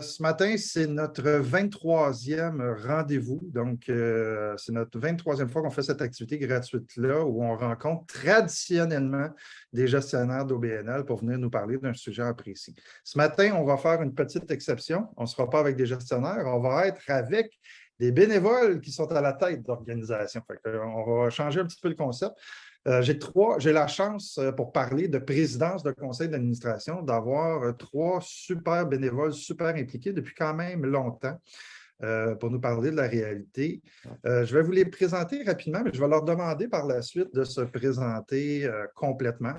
Ce matin, c'est notre 23e rendez-vous. Donc, c'est notre 23e fois qu'on fait cette activité gratuite-là où on rencontre traditionnellement des gestionnaires d'OBNL pour venir nous parler d'un sujet précis. Ce matin, on va faire une petite exception. On ne sera pas avec des gestionnaires, on va être avec des bénévoles qui sont à la tête d'organisation. On va changer un petit peu le concept. J'ai la chance, pour parler de présidence de conseil d'administration, d'avoir trois super bénévoles, super impliqués depuis quand même longtemps pour nous parler de la réalité. Je vais vous les présenter rapidement, mais je vais leur demander par la suite de se présenter complètement.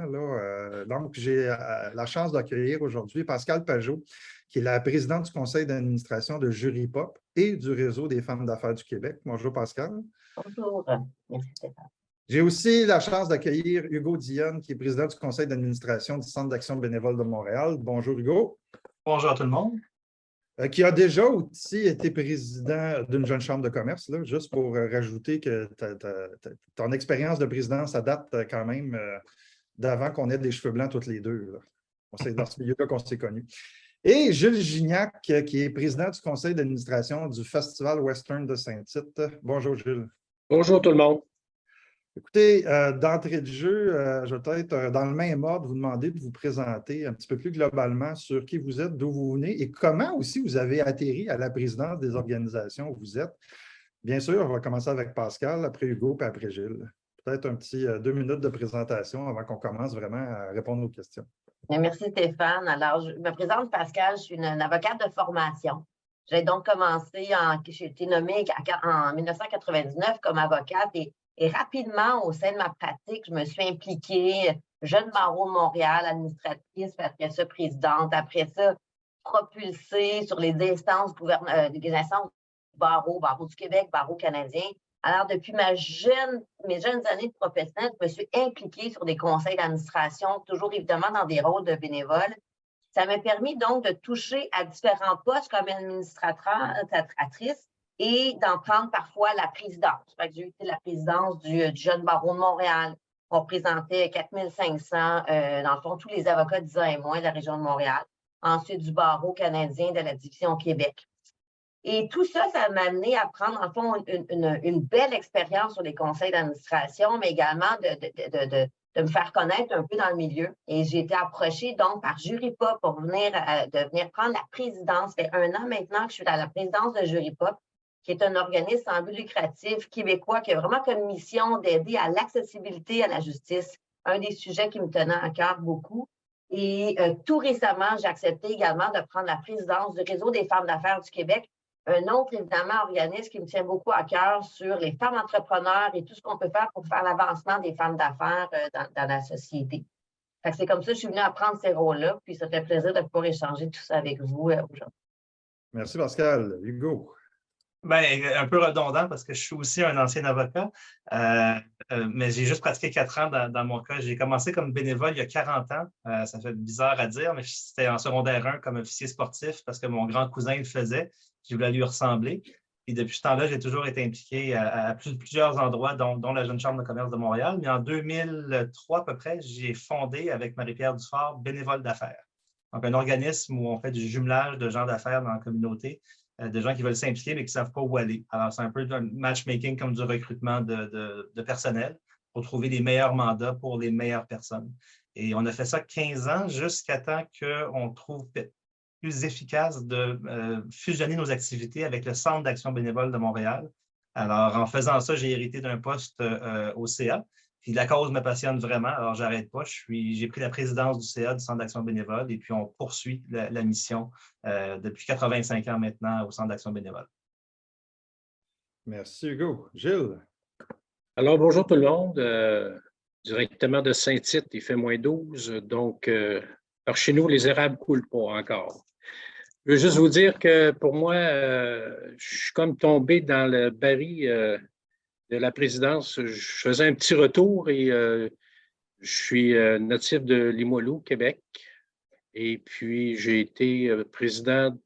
Donc, j'ai la chance d'accueillir aujourd'hui Pascale Pajot, qui est la présidente du conseil d'administration de Juripop et du Réseau des femmes d'affaires du Québec. Bonjour, Pascale. Bonjour. Merci, Stéphane. J'ai aussi la chance d'accueillir Hugo Dionne, qui est président du conseil d'administration du Centre d'action bénévole de Montréal. Bonjour, Hugo. Bonjour à tout le monde. Qui a déjà aussi été président d'une jeune chambre de commerce, là, juste pour rajouter que ton expérience de président, ça date quand même d'avant qu'on ait des cheveux blancs toutes les deux. Là. C'est dans ce milieu-là qu'on s'est connus. Et Jules Gignac, qui est président du conseil d'administration du Festival Western de Saint-Tite. Bonjour, Jules. Bonjour tout le monde. Écoutez, d'entrée de jeu, je vais peut-être, dans le même ordre, vous demander de vous présenter un petit peu plus globalement sur qui vous êtes, d'où vous venez et comment aussi vous avez atterri à la présidence des organisations où vous êtes. Bien sûr, on va commencer avec Pascal, après Hugo, puis après Gilles. Peut-être un petit 2 minutes de présentation avant qu'on commence vraiment à répondre aux questions. Merci Stéphane. Alors, je me présente Pascal, je suis une avocate de formation. J'ai donc commencé, j'ai été nommée en 1999 comme avocate et rapidement, au sein de ma pratique, je me suis impliquée, jeune barreau de Montréal, administratrice, puis après ça, présidente, après ça, propulsée sur les instances des instances barreau du Québec, barreau canadien. Alors, depuis mes jeunes années de professionnelle, je me suis impliquée sur des conseils d'administration, toujours évidemment dans des rôles de bénévole. Ça m'a permis donc de toucher à différents postes comme administratrice et d'en prendre parfois la présidence. J'ai été la présidence du Jeune Barreau de Montréal. On représentait 4500, dans le fond, tous les avocats 10 ans et moins de la région de Montréal. Ensuite, du Barreau canadien de la division Québec. Et tout ça, ça m'a amené à prendre, en fond, une belle expérience sur les conseils d'administration, mais également de me faire connaître un peu dans le milieu. Et j'ai été approchée donc par Juripop pour venir prendre la présidence. Ça fait 1 an maintenant que je suis à la présidence de Juripop, qui est un organisme sans but lucratif québécois qui a vraiment comme mission d'aider à l'accessibilité à la justice, un des sujets qui me tenait à cœur beaucoup. Et tout récemment, j'ai accepté également de prendre la présidence du Réseau des femmes d'affaires du Québec, un autre, évidemment, organisme qui me tient beaucoup à cœur sur les femmes entrepreneurs et tout ce qu'on peut faire pour faire l'avancement des femmes d'affaires dans la société. C'est comme ça que je suis venue apprendre ces rôles-là, puis ça fait plaisir de pouvoir échanger tout ça avec vous aujourd'hui. Merci, Pascal. Hugo. Bien, un peu redondant parce que je suis aussi un ancien avocat, mais j'ai juste pratiqué 4 ans dans mon cas. J'ai commencé comme bénévole il y a 40 ans. Ça fait bizarre à dire, mais c'était en secondaire 1 comme officier sportif parce que mon grand cousin le faisait. Je voulais lui ressembler. Et depuis ce temps-là, j'ai toujours été impliqué à plusieurs endroits, dont la Jeune Chambre de commerce de Montréal. Mais en 2003 à peu près, j'ai fondé avec Marie-Pierre Dufort Bénévoles d'affaires. Donc, un organisme où on fait du jumelage de gens d'affaires dans la communauté, de gens qui veulent s'impliquer mais qui ne savent pas où aller. Alors, c'est un peu un matchmaking comme du recrutement de personnel pour trouver les meilleurs mandats pour les meilleures personnes. Et on a fait ça 15 ans jusqu'à temps qu'on trouve plus efficace de fusionner nos activités avec le Centre d'action bénévole de Montréal. Alors, en faisant ça, j'ai hérité d'un poste au CA. Puis la cause me passionne vraiment, alors j'arrête pas. J'ai pris la présidence du CA, du Centre d'action bénévole, et puis on poursuit la mission depuis 85 ans maintenant au Centre d'action bénévole. Merci, Hugo. Gilles. Alors, bonjour tout le monde. Directement de Saint-Tite, il fait -12, donc par chez nous, les érables ne coulent pas encore. Je veux juste vous dire que pour moi, je suis comme tombé dans le baril de la présidence. Je faisais un petit retour et je suis natif de Limoilou, Québec. Et puis, j'ai été président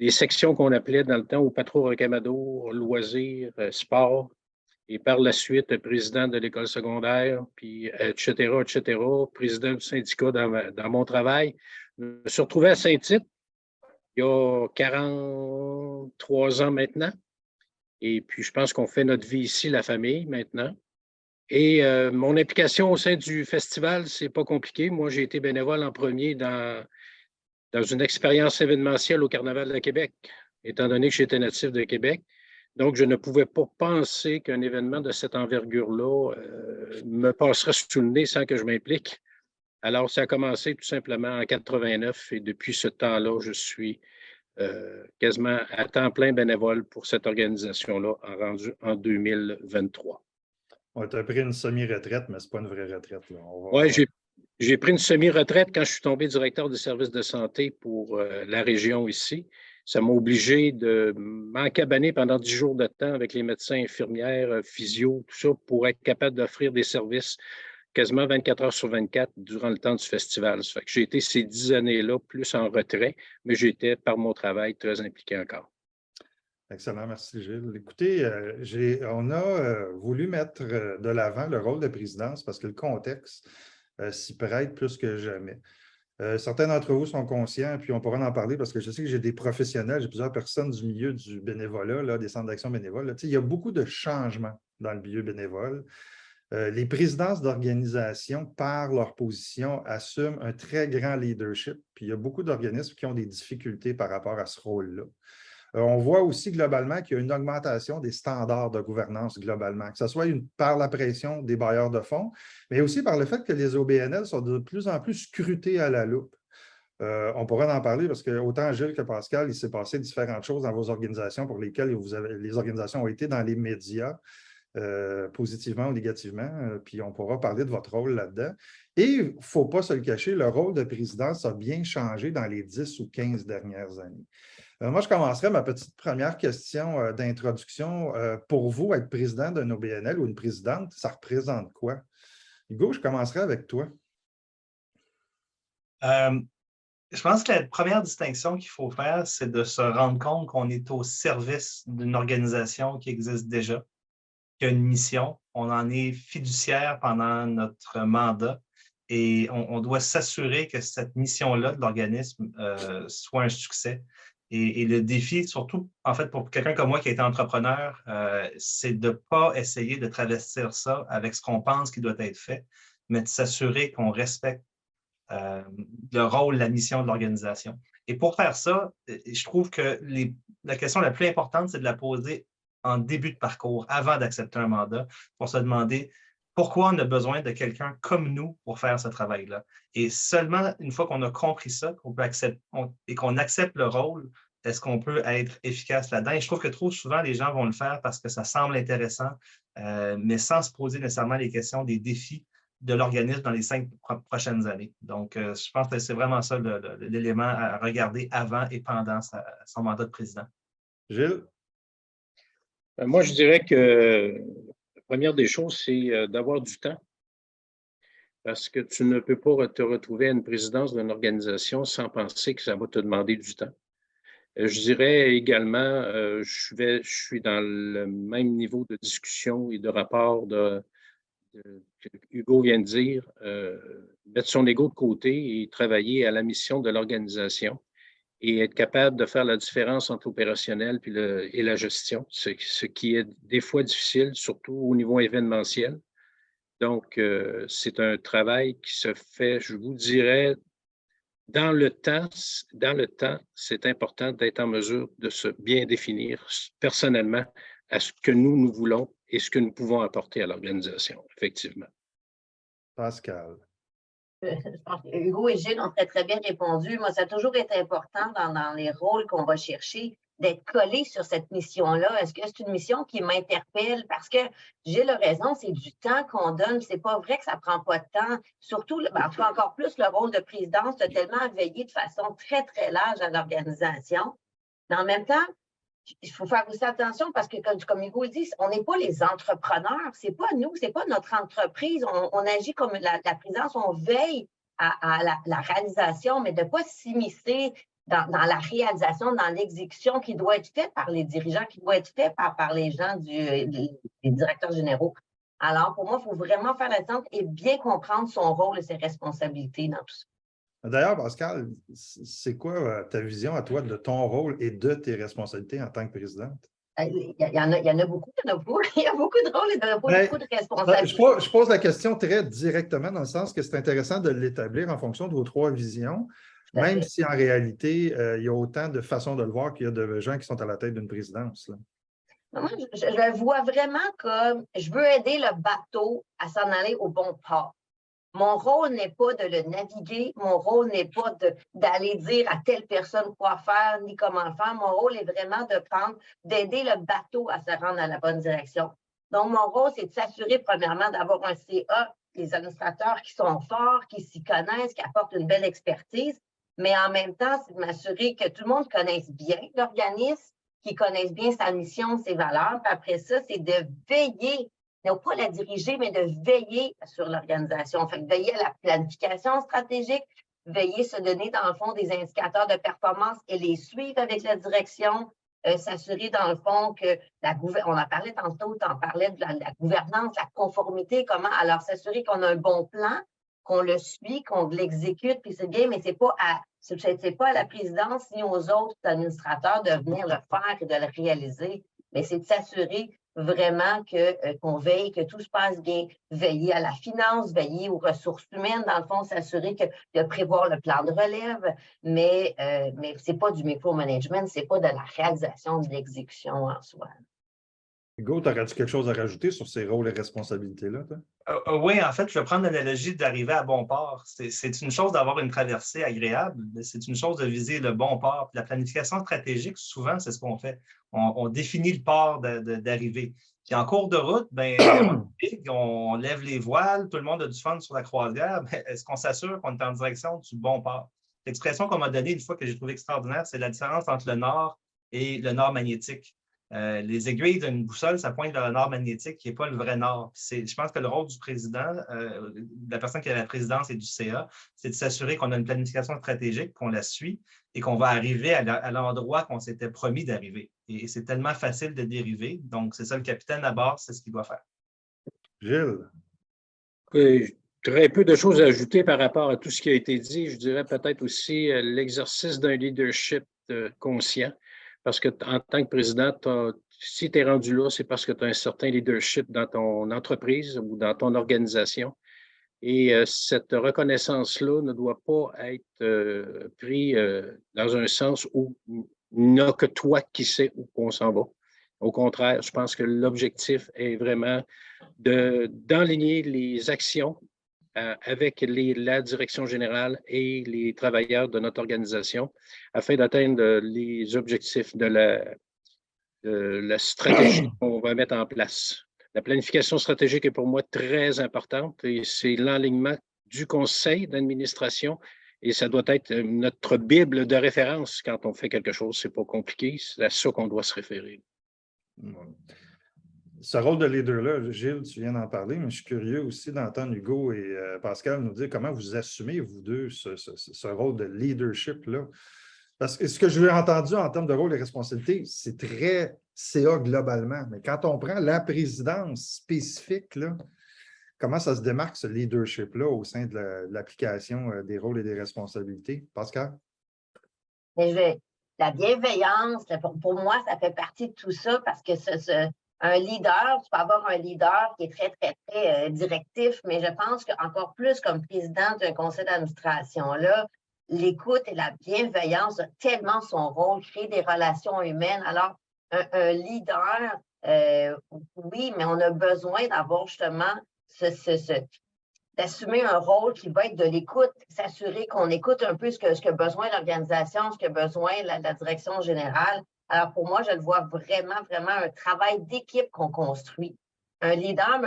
des sections qu'on appelait dans le temps au Patro-Rocamadour, loisirs, sport. Et par la suite, président de l'école secondaire, puis etc., président du syndicat dans mon travail. Je me suis retrouvé à Saint-Tite. il y a 43 ans maintenant. Et puis, je pense qu'on fait notre vie ici, la famille, maintenant. Et mon implication au sein du festival, c'est pas compliqué. Moi, j'ai été bénévole en premier dans une expérience événementielle au Carnaval de Québec, étant donné que j'étais natif de Québec. Donc, je ne pouvais pas penser qu'un événement de cette envergure-là me passerait sous le nez sans que je m'implique. Alors, ça a commencé tout simplement en 89 et depuis ce temps-là, je suis quasiment à temps plein bénévole pour cette organisation-là, rendu en 2023. On t'a pris une semi-retraite, mais ce n'est pas une vraie retraite. Oui, j'ai pris une semi-retraite quand je suis tombé directeur des services de santé pour la région ici. Ça m'a obligé de m'encabaner pendant 10 jours de temps avec les médecins, infirmières, physio, tout ça, pour être capable d'offrir des services quasiment 24 heures sur 24 durant le temps du festival. Ça fait que j'ai été ces 10 années-là plus en retrait, mais j'étais, par mon travail, très impliqué encore. Excellent, merci Gilles. Écoutez, on a voulu mettre de l'avant le rôle de présidence parce que le contexte s'y prête plus que jamais. Certains d'entre vous sont conscients, puis on pourra en parler parce que je sais que j'ai des professionnels, j'ai plusieurs personnes du milieu du bénévolat, là, des centres d'action bénévole. Il y a beaucoup de changements dans le milieu bénévole. Les présidences d'organisations, par leur position, assument un très grand leadership, puis il y a beaucoup d'organismes qui ont des difficultés par rapport à ce rôle-là. On voit aussi globalement qu'il y a une augmentation des standards de gouvernance globalement, que ce soit par la pression des bailleurs de fonds, mais aussi par le fait que les OBNL sont de plus en plus scrutés à la loupe. On pourrait en parler parce que autant Gilles que Pascal, il s'est passé différentes choses dans vos organisations pour lesquelles les organisations ont été dans les médias, positivement ou négativement, puis on pourra parler de votre rôle là-dedans. Et il ne faut pas se le cacher, le rôle de présidence a bien changé dans les 10 ou 15 dernières années. Moi, je commencerai ma petite première question d'introduction. Pour vous, être président d'un OBNL ou une présidente, ça représente quoi? Hugo, je commencerai avec toi. Je pense que la première distinction qu'il faut faire, c'est de se rendre compte qu'on est au service d'une organisation qui existe déjà, qui a une mission. On en est fiduciaire pendant notre mandat et on doit s'assurer que cette mission-là de l'organisme soit un succès. Et le défi, surtout, en fait, pour quelqu'un comme moi qui a été entrepreneur, c'est de ne pas essayer de travestir ça avec ce qu'on pense qui doit être fait, mais de s'assurer qu'on respecte le rôle, la mission de l'organisation. Et pour faire ça, je trouve que la question la plus importante, c'est de la poser en début de parcours, avant d'accepter un mandat, pour se demander pourquoi on a besoin de quelqu'un comme nous pour faire ce travail-là. Et seulement une fois qu'on a compris ça, qu'on accepte le rôle, est-ce qu'on peut être efficace là-dedans? Et je trouve que trop souvent, les gens vont le faire parce que ça semble intéressant, mais sans se poser nécessairement les questions des défis de l'organisme dans les 5 prochaines années. Donc, je pense que c'est vraiment ça l'élément à regarder avant et pendant son mandat de président. Gilles? Moi, je dirais que la première des choses, c'est d'avoir du temps. Parce que tu ne peux pas te retrouver à une présidence d'une organisation sans penser que ça va te demander du temps. Je dirais également, je suis dans le même niveau de discussion et de rapport que Hugo vient de dire, mettre son ego de côté et travailler à la mission de l'organisation et être capable de faire la différence entre l'opérationnel et la gestion, ce qui est des fois difficile, surtout au niveau événementiel. Donc, c'est un travail qui se fait, je vous dirais, dans le temps, c'est important d'être en mesure de se bien définir personnellement à ce que nous voulons et ce que nous pouvons apporter à l'organisation, effectivement. Pascal. Je pense que Hugo et Gilles ont très bien répondu. Moi, ça a toujours été important dans les rôles qu'on va chercher d'être collé sur cette mission-là. Est-ce que c'est une mission qui m'interpelle? Parce que Gilles a raison, c'est du temps qu'on donne. C'est pas vrai que ça prend pas de temps. Surtout, en tout cas, encore plus, le rôle de présidence de tellement veiller de façon très large à l'organisation. Mais en même temps, il faut faire aussi attention parce que, comme Hugo dit, on n'est pas les entrepreneurs. C'est pas nous, c'est pas notre entreprise. On agit comme la présidence, on veille à la réalisation, mais de ne pas s'immiscer dans la réalisation, dans l'exécution qui doit être faite par les dirigeants, qui doit être faite par les gens, les directeurs généraux. Alors, pour moi, il faut vraiment faire la tente et bien comprendre son rôle et ses responsabilités dans tout ça. D'ailleurs, Pascal, c'est quoi ta vision à toi de ton rôle et de tes responsabilités en tant que présidente? Il y en a beaucoup, il y en a beaucoup. Il y a beaucoup de rôles et beaucoup de responsabilités. Je pose la question très directement dans le sens que c'est intéressant de l'établir en fonction de vos 3 visions, même si en réalité, il y a autant de façons de le voir qu'il y a de gens qui sont à la tête d'une présidence. Là. Moi, je le vois vraiment comme je veux aider le bateau à s'en aller au bon port. Mon rôle n'est pas de le naviguer, mon rôle n'est pas d'aller dire à telle personne quoi faire ni comment faire. Mon rôle est vraiment d'aider le bateau à se rendre à la bonne direction. Donc, mon rôle, c'est de s'assurer, premièrement, d'avoir un CA, des administrateurs qui sont forts, qui s'y connaissent, qui apportent une belle expertise, mais en même temps, c'est de m'assurer que tout le monde connaisse bien l'organisme, qu'ils connaissent bien sa mission, ses valeurs. Puis après ça, c'est de veiller, non pas la diriger, mais de veiller sur l'organisation. Fait que veiller à la planification stratégique, veiller se donner, dans le fond, des indicateurs de performance et les suivre avec la direction, s'assurer, dans le fond, que on en parlait tantôt, tu en parlais de la gouvernance, la conformité, comment, alors s'assurer qu'on a un bon plan, qu'on le suit, qu'on l'exécute, puis c'est bien, mais c'est pas à la présidence ni aux autres administrateurs de venir le faire et de le réaliser, mais c'est de s'assurer vraiment qu'on veille, que tout se passe bien, veiller à la finance, veiller aux ressources humaines, dans le fond, s'assurer de prévoir le plan de relève, mais c'est pas du micromanagement, c'est pas de la réalisation, de l'exécution en soi. Hugo, aurais-tu quelque chose à rajouter sur ces rôles et responsabilités-là? Oui, en fait, je vais prendre l'analogie d'arriver à bon port. C'est une chose d'avoir une traversée agréable, mais c'est une chose de viser le bon port. Puis la planification stratégique, souvent, c'est ce qu'on fait. On définit le port d'arrivée. Puis en cours de route, on lève les voiles, tout le monde a du fun sur la croisière. Est-ce qu'on s'assure qu'on est en direction du bon port? L'expression qu'on m'a donnée une fois que j'ai trouvé extraordinaire, c'est la différence entre le nord et le nord magnétique. Les aiguilles d'une boussole, ça pointe vers le nord magnétique qui n'est pas le vrai nord. Je pense que le rôle du président, de la personne qui a la présidence et du CA, c'est de s'assurer qu'on a une planification stratégique, qu'on la suit et qu'on va arriver à l'endroit qu'on s'était promis d'arriver. Et c'est tellement facile de dériver. Donc, c'est ça le capitaine à bord, c'est ce qu'il doit faire. Gilles? Très peu de choses à ajouter par rapport à tout ce qui a été dit. Je dirais peut-être aussi l'exercice d'un leadership conscient. Parce qu'en tant que président, si tu es rendu là, c'est parce que tu as un certain leadership dans ton entreprise ou dans ton organisation. Et cette reconnaissance-là ne doit pas être prise dans un sens où il n'y a que toi qui sais où on s'en va. Au contraire, je pense que l'objectif est vraiment d'enligner les actions avec la direction générale et les travailleurs de notre organisation afin d'atteindre les objectifs de la stratégie qu'on va mettre en place. La planification stratégique est pour moi très importante et c'est l'enlignement du conseil d'administration et ça doit être notre bible de référence quand on fait quelque chose. Ce n'est pas compliqué, c'est à ça qu'on doit se référer. Ce rôle de leader-là, Gilles, tu viens d'en parler, mais je suis curieux aussi d'entendre Hugo et Pascal nous dire comment vous assumez, vous deux, ce rôle de leadership-là. Parce que ce que j'ai entendu en termes de rôle et responsabilité, c'est très CA globalement. Mais quand on prend la présidence spécifique, là, comment ça se démarque, ce leadership-là, au sein de l'application des rôles et des responsabilités? Pascal? La bienveillance, pour moi, ça fait partie de tout ça parce que un leader, tu peux avoir un leader qui est très, très, très directif, mais je pense qu'encore plus comme président d'un conseil d'administration, là, l'écoute et la bienveillance ont tellement son rôle, créer des relations humaines. Alors, un leader, oui, mais on a besoin d'avoir justement d'assumer un rôle qui va être de l'écoute, s'assurer qu'on écoute un peu ce que besoin l'organisation, ce que besoin la direction générale. Alors, pour moi, je le vois vraiment, vraiment un travail d'équipe qu'on construit. Un leader,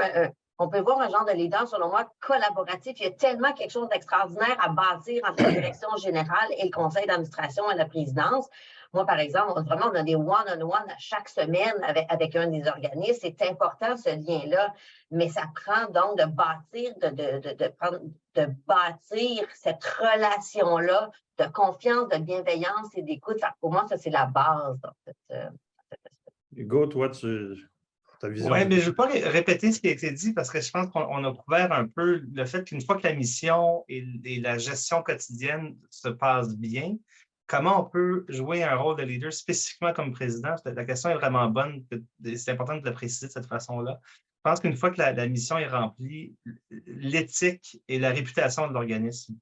on peut voir un genre de leader, selon moi, collaboratif. Il y a tellement quelque chose d'extraordinaire à bâtir entre la direction générale et le conseil d'administration et la présidence. Moi, par exemple, on a des one-on-one chaque semaine avec un des organismes. C'est important, ce lien-là, mais ça prend donc de bâtir cette relation-là de confiance, de bienveillance et d'écoute. Pour moi, ça, c'est la base. Hugo, toi, tu ta vision. Oui, mais je ne veux pas répéter ce qui a été dit parce que je pense qu'on a couvert un peu le fait qu'une fois que la mission et la gestion quotidienne se passent bien, comment on peut jouer un rôle de leader spécifiquement comme président? La question est vraiment bonne. C'est important de le préciser de cette façon-là. Je pense qu'une fois que la mission est remplie, l'éthique et la réputation de l'organisme,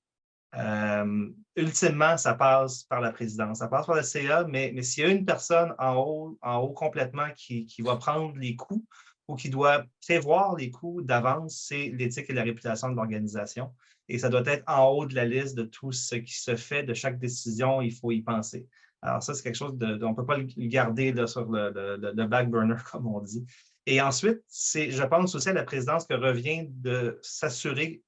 ultimement, ça passe par la présidence, ça passe par le CA, mais s'il y a une personne en haut complètement qui va prendre les coups ou qui doit prévoir les coups d'avance, c'est l'éthique et la réputation de l'organisation. Et ça doit être en haut de la liste de tout ce qui se fait, de chaque décision, il faut y penser. Alors ça, c'est quelque chose on ne peut pas le garder là, sur le back burner, comme on dit. Et ensuite, je pense aussi à la présidence que revient de s'assurer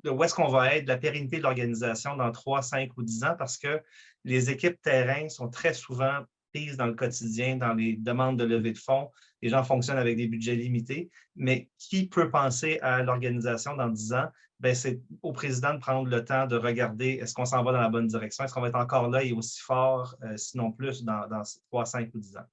de où est-ce qu'on va être, de la pérennité de l'organisation dans 3, 5 ou 10 ans, parce que les équipes terrain sont très souvent prises dans le quotidien, dans les demandes de levée de fonds. Les gens fonctionnent avec des budgets limités, mais qui peut penser à l'organisation dans 10 ans? Bien, c'est au président de prendre le temps de regarder est-ce qu'on s'en va dans la bonne direction, est-ce qu'on va être encore là et aussi fort, sinon plus, dans 3, 5 ou 10 ans.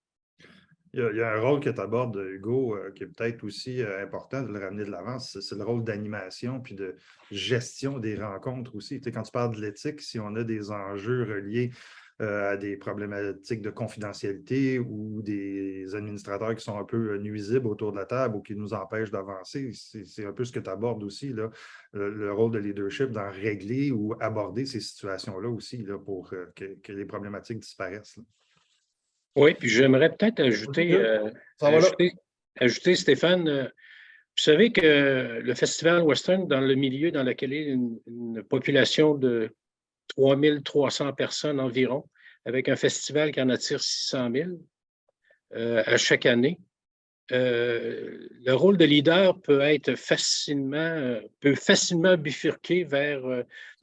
Il y a un rôle que tu abordes, Hugo, qui est peut-être aussi important de le ramener de l'avant, c'est le rôle d'animation puis de gestion des rencontres aussi. Tu sais, quand tu parles de l'éthique, si on a des enjeux reliés à des problématiques de confidentialité ou des administrateurs qui sont un peu nuisibles autour de la table ou qui nous empêchent d'avancer, c'est un peu ce que tu abordes aussi, là, le rôle de leadership dans régler ou aborder ces situations-là aussi là, pour que les problématiques disparaissent. Là. Oui, puis j'aimerais peut-être ajouter, Stéphane, vous savez que le Festival Western, dans le milieu dans lequel est une population de 3300 personnes environ, avec un festival qui en attire 600 000 à chaque année, le rôle de leader peut facilement bifurquer vers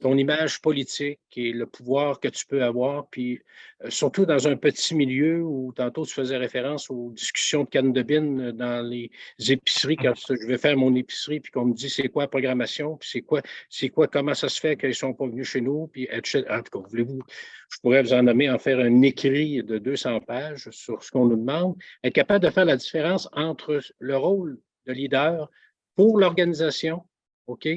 ton image politique et le pouvoir que tu peux avoir, puis surtout dans un petit milieu où tantôt tu faisais référence aux discussions de canne de bine dans les épiceries, quand je vais faire mon épicerie, puis qu'on me dit c'est quoi la programmation, puis comment ça se fait qu'ils ne sont pas venus chez nous, puis etc. En tout cas, voulez-vous, je pourrais vous en nommer, en faire un écrit de 200 pages sur ce qu'on nous demande, être capable de faire la différence entre le rôle de leader pour l'organisation, OK,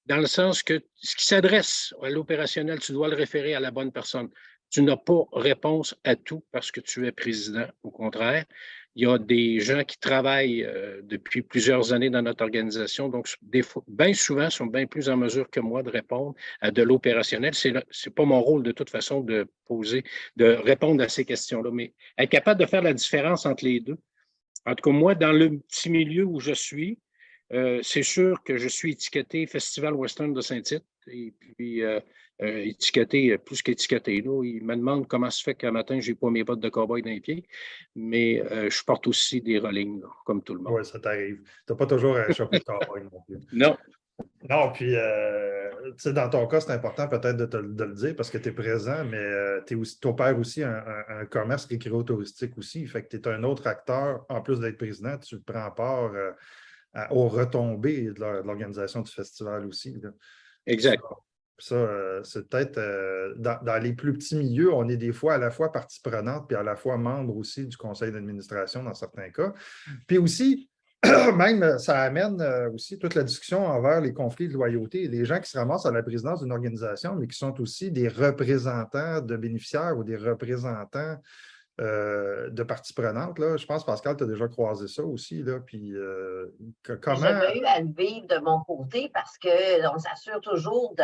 dans le sens que ce qui s'adresse à l'opérationnel, tu dois le référer à la bonne personne. Tu n'as pas réponse à tout parce que tu es président. Au contraire, il y a des gens qui travaillent depuis plusieurs années dans notre organisation, donc bien souvent sont bien plus en mesure que moi de répondre à de l'opérationnel. C'est pas mon rôle de toute façon de répondre à ces questions-là, mais être capable de faire la différence entre les deux. En tout cas, moi, dans le petit milieu où je suis, c'est sûr que je suis étiqueté Festival Western de Saint-Tite et puis étiqueté, plus qu'étiqueté. Là, il me demande comment se fait qu'un matin, je n'ai pas mes bottes de cow-boy dans les pieds, mais je porte aussi des rollings, là, comme tout le monde. Oui, ça t'arrive. Tu n'as pas toujours un chapeau de cow-boy non plus. Non. Non, puis, tu sais, dans ton cas, c'est important peut-être de le dire parce que tu es présent, mais tu opères aussi un commerce récréo-touristique aussi. Fait que tu es un autre acteur, en plus d'être président, tu prends part aux retombées de l'organisation du festival aussi. Là. Exact. Ça, c'est peut-être dans les plus petits milieux, on est des fois à la fois partie prenante puis à la fois membre aussi du conseil d'administration dans certains cas. Puis aussi, même, ça amène aussi toute la discussion envers les conflits de loyauté. Les gens qui se ramassent à la présidence d'une organisation, mais qui sont aussi des représentants de bénéficiaires ou des représentants de parties prenantes. Là. Je pense, Pascal, tu as déjà croisé ça aussi. Là. Puis, comment... J'avais eu à le vivre de mon côté parce qu'on s'assure toujours de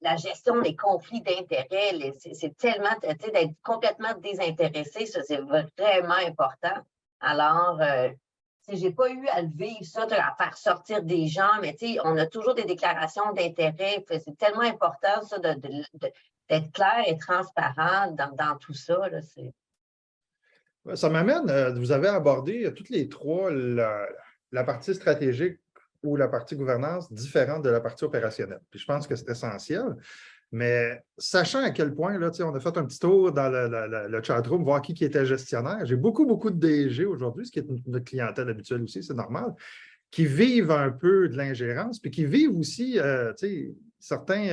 la gestion des conflits d'intérêts. C'est tellement d'être complètement désintéressé, ça, c'est vraiment important. Alors, je n'ai pas eu à le vivre, ça, à faire sortir des gens, mais on a toujours des déclarations d'intérêt. C'est tellement important, ça, d'être clair et transparent dans tout ça. Là, ça m'amène, vous avez abordé toutes les trois la partie stratégique ou la partie gouvernance différente de la partie opérationnelle. Puis je pense que c'est essentiel. Mais sachant à quel point, là, on a fait un petit tour dans le chatroom, voir qui était gestionnaire. J'ai beaucoup de DG aujourd'hui, ce qui est notre clientèle habituelle aussi, c'est normal, qui vivent un peu de l'ingérence, puis qui vivent aussi, certains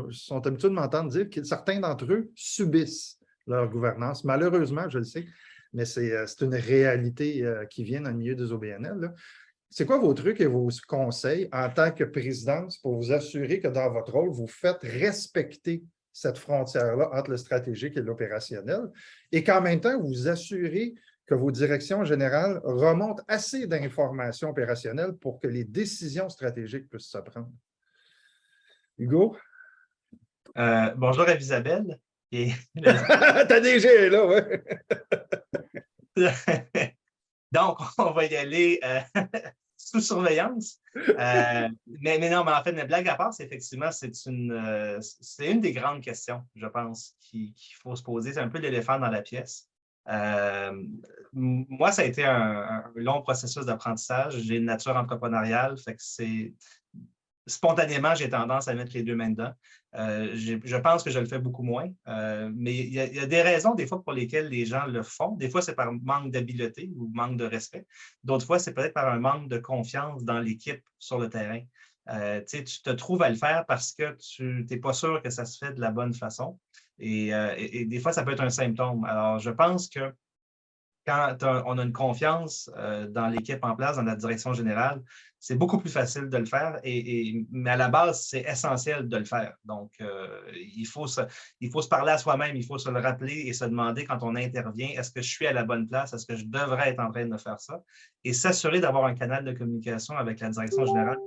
sont habitués de m'entendre dire que certains d'entre eux subissent leur gouvernance. Malheureusement, je le sais, mais c'est une réalité qui vient dans le milieu des OBNL, là. C'est quoi vos trucs et vos conseils en tant que présidence pour vous assurer que dans votre rôle, vous faites respecter cette frontière-là entre le stratégique et l'opérationnel et qu'en même temps, vous vous assurez que vos directions générales remontent assez d'informations opérationnelles pour que les décisions stratégiques puissent se prendre? Hugo? Bonjour à Isabelle. Ta DG est là, oui. Donc, on va y aller sous surveillance. Mais non, mais en fait, une blague à part, c'est effectivement, c'est une des grandes questions, je pense, qu'il faut se poser. C'est un peu l'éléphant dans la pièce. Moi, ça a été un long processus d'apprentissage. J'ai une nature entrepreneuriale, fait que spontanément, j'ai tendance à mettre les deux mains dedans. Je pense que je le fais beaucoup moins, mais il y a des raisons des fois pour lesquelles les gens le font. Des fois, c'est par manque d'habileté ou manque de respect. D'autres fois, c'est peut-être par un manque de confiance dans l'équipe sur le terrain. Tu te trouves à le faire parce que tu n'es pas sûr que ça se fait de la bonne façon. Et des fois, ça peut être un symptôme. Alors, je pense que quand on a une confiance dans l'équipe en place, dans la direction générale, c'est beaucoup plus facile de le faire, mais à la base, c'est essentiel de le faire. Donc, il faut se parler à soi-même, il faut se le rappeler et se demander quand on intervient, est-ce que je suis à la bonne place, est-ce que je devrais être en train de faire ça? Et s'assurer d'avoir un canal de communication avec la direction générale.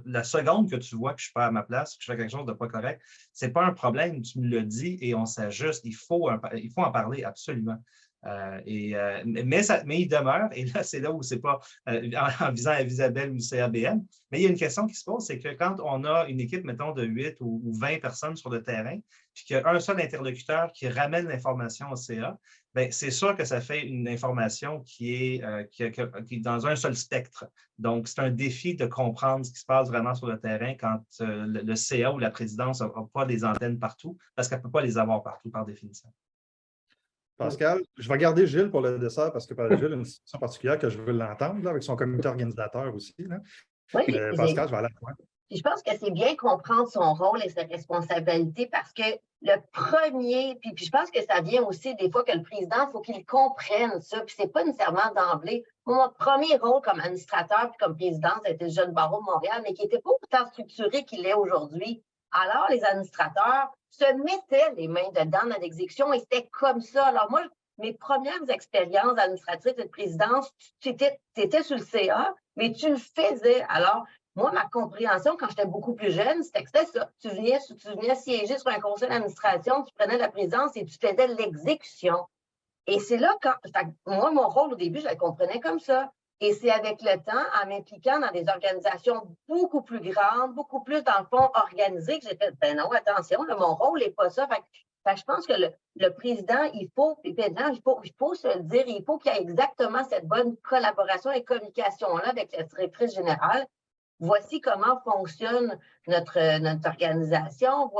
La seconde que tu vois que je ne suis pas à ma place, que je fais quelque chose de pas correct, ce n'est pas un problème, tu me le dis et on s'ajuste. Il faut en parler absolument. Mais il demeure, et là, c'est là où c'est pas en visant à Isabelle ou le CABN, mais il y a une question qui se pose, c'est que quand on a une équipe, mettons, de 8 ou 20 personnes sur le terrain, puis qu'il y a un seul interlocuteur qui ramène l'information au CA, bien, c'est sûr que ça fait une information qui est dans un seul spectre. Donc, c'est un défi de comprendre ce qui se passe vraiment sur le terrain quand le CA ou la présidence n'a pas des antennes partout, parce qu'elle ne peut pas les avoir partout par définition. Pascal, je vais garder Gilles pour le dessert parce que Gilles a une situation particulière que je veux l'entendre là, avec son comité organisateur aussi. Là. Oui, Pascal, je vais aller à toi. Je pense que c'est bien comprendre son rôle et ses responsabilités parce que le premier, puis je pense que ça vient aussi des fois que le président, il faut qu'il comprenne ça, puis c'est pas nécessairement d'emblée. Mon premier rôle comme administrateur puis comme président, c'était le Jeune Barreau de Montréal, mais qui n'était pas autant structuré qu'il est aujourd'hui. Alors, les administrateurs se mettaient les mains dedans dans l'exécution et c'était comme ça. Alors, moi, mes premières expériences administratives de présidence, tu étais sur le CA, mais tu le faisais. Alors, moi, ma compréhension, quand j'étais beaucoup plus jeune, c'était que c'était ça. Tu venais siéger sur un conseil d'administration, tu prenais la présidence et tu faisais l'exécution. Et c'est là moi, mon rôle au début, je le comprenais comme ça. Et c'est avec le temps, en m'impliquant dans des organisations beaucoup plus grandes, beaucoup plus, dans le fond, organisées, que j'ai fait, ben non, attention, là, mon rôle n'est pas ça. Fait que je pense que le président, il faut se le dire, il faut qu'il y ait exactement cette bonne collaboration et communication-là avec la directrice générale. Voici comment fonctionne notre organisation,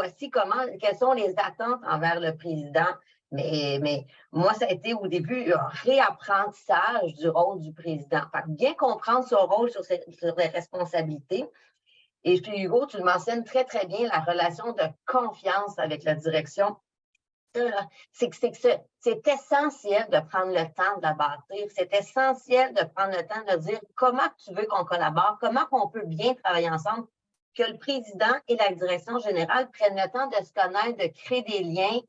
quelles sont les attentes envers le président. Mais moi, ça a été au début un réapprentissage du rôle du président. Fait que bien comprendre son rôle sur les responsabilités. Et puis, Hugo, tu le mentionnes très, très bien, la relation de confiance avec la direction. C'est essentiel de prendre le temps de la bâtir. C'est essentiel de prendre le temps de dire comment tu veux qu'on collabore, comment on peut bien travailler ensemble, que le président et la direction générale prennent le temps de se connaître, de créer des liens.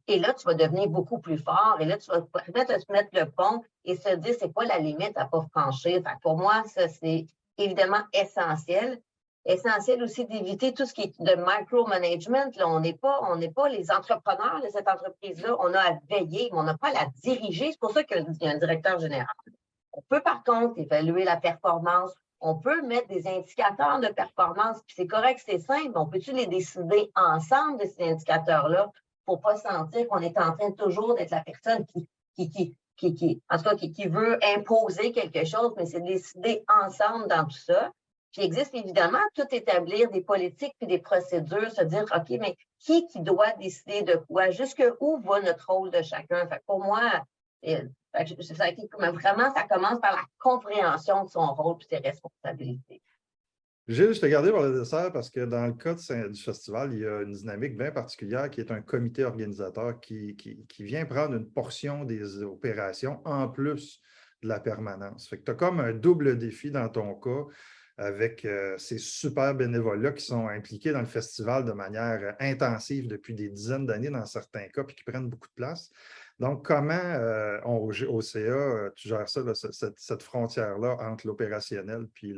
Et là, tu vas devenir beaucoup plus fort. Et là, tu vas permettre de se mettre le pont et se dire c'est quoi la limite à ne pas franchir. Fait que pour moi, ça, c'est évidemment essentiel. Essentiel aussi d'éviter tout ce qui est de micromanagement. Là, on n'est pas les entrepreneurs de cette entreprise-là. On a à veiller, mais on n'a pas à la diriger. C'est pour ça qu'il y a un directeur général. On peut par contre évaluer la performance. On peut mettre des indicateurs de performance. Puis c'est correct, c'est simple. On peut-tu les décider ensemble de ces indicateurs-là pour ne pas sentir qu'on est en train toujours d'être la personne qui veut imposer quelque chose, mais c'est décider ensemble dans tout ça. Puis il existe évidemment tout établir des politiques et des procédures, se dire, OK, mais qui doit décider de quoi? Jusqu'où va notre rôle de chacun? Fait que pour moi, vraiment, ça commence par la compréhension de son rôle et ses responsabilités. Gilles, je t'ai gardé pour le dessert parce que dans le cas du festival, il y a une dynamique bien particulière qui est un comité organisateur qui vient prendre une portion des opérations en plus de la permanence. Fait que tu as comme un double défi dans ton cas avec ces super bénévoles-là qui sont impliqués dans le festival de manière intensive depuis des dizaines d'années dans certains cas, puis qui prennent beaucoup de place. Donc, comment au CA, tu gères ça, là, cette frontière-là entre l'opérationnel puis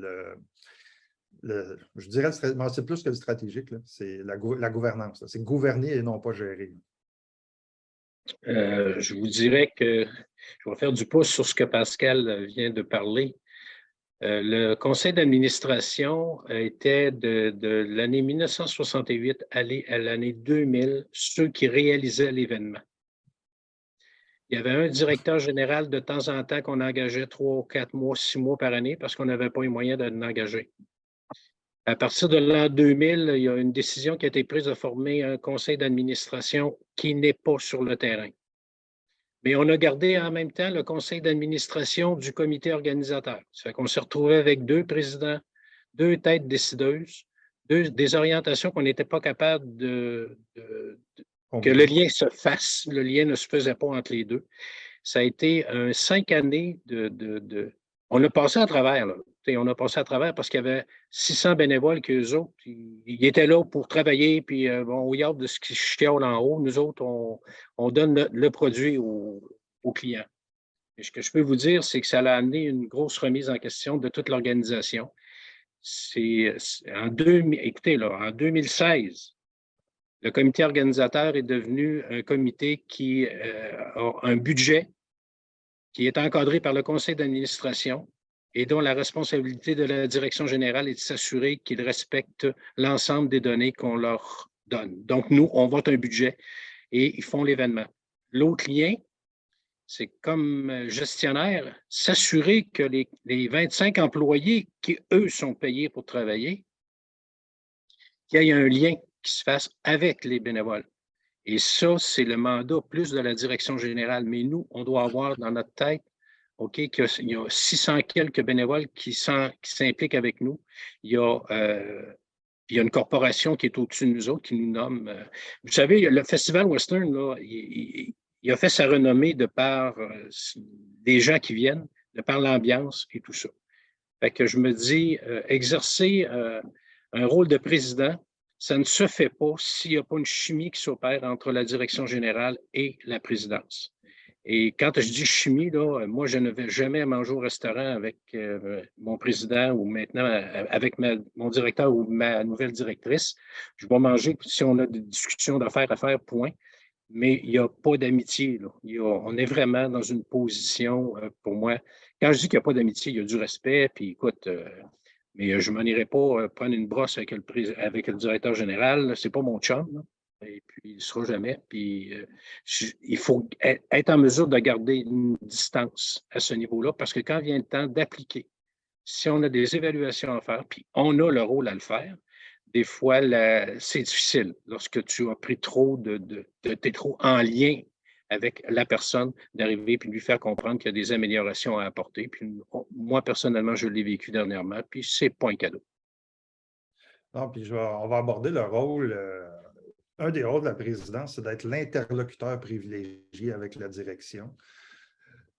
je dirais, c'est plus que le stratégique, c'est la gouvernance. C'est gouverner et non pas gérer. Je vous dirais que je vais faire du pouce sur ce que Pascal vient de parler. Le conseil d'administration était de l'année 1968 à l'année 2000, ceux qui réalisaient l'événement. Il y avait un directeur général de temps en temps qu'on engageait 3, 4 mois, 6 mois par année parce qu'on n'avait pas les moyens de l'engager. À partir de l'an 2000, il y a une décision qui a été prise de former un conseil d'administration qui n'est pas sur le terrain. Mais on a gardé en même temps le conseil d'administration du comité organisateur. Ça fait qu'on s'est retrouvé avec 2 présidents, 2 têtes décideuses, des orientations qu'on n'était pas capable que le lien se fasse. Le lien ne se faisait pas entre les deux. Ça a été 5 années on a passé à travers, là. On a passé à travers parce qu'il y avait 600 bénévoles qu'eux autres, ils étaient là pour travailler, puis on regarde de ce qui chiale en haut. Nous autres, on donne le produit aux clients. Et ce que je peux vous dire, c'est que ça a amené une grosse remise en question de toute l'organisation. Écoutez, là, en 2016, le comité organisateur est devenu un comité qui a un budget qui est encadré par le conseil d'administration et dont la responsabilité de la direction générale est de s'assurer qu'ils respectent l'ensemble des données qu'on leur donne. Donc, nous, on vote un budget et ils font l'événement. L'autre lien, c'est comme gestionnaire, s'assurer que les 25 employés qui, eux, sont payés pour travailler, qu'il y ait un lien qui se fasse avec les bénévoles. Et ça, c'est le mandat plus de la direction générale. Mais nous, on doit avoir dans notre tête OK, qu'il y a 600 quelques bénévoles qui s'impliquent avec nous. Il y a une corporation qui est au-dessus de nous autres, qui nous nomme. Vous savez, le Festival Western, là, il a fait sa renommée de par des gens qui viennent, de par l'ambiance et tout ça. Fait que je me dis, exercer un rôle de président, ça ne se fait pas s'il n'y a pas une chimie qui s'opère entre la direction générale et la présidence. Et quand je dis chimie, là, moi, je ne vais jamais manger au restaurant avec mon président ou maintenant avec mon directeur ou ma nouvelle directrice. Je vais manger si on a des discussions d'affaires à faire, point. Mais il n'y a pas d'amitié. On est vraiment dans une position, pour moi, quand je dis qu'il n'y a pas d'amitié, il y a du respect. Puis écoute, mais je ne m'en irai pas prendre une brosse avec le directeur général. Ce n'est pas mon chum. Là. Et puis, il ne sera jamais. Puis, il faut être en mesure de garder une distance à ce niveau-là parce que quand vient le temps d'appliquer, si on a des évaluations à faire, puis on a le rôle à le faire, des fois, c'est difficile lorsque tu as pris trop t'es trop en lien avec la personne, d'arriver puis de lui faire comprendre qu'il y a des améliorations à apporter. Puis, moi, personnellement, je l'ai vécu dernièrement, puis c'est pas un cadeau. Non, puis on va aborder le rôle. Un des rôles de la présidence, c'est d'être l'interlocuteur privilégié avec la direction.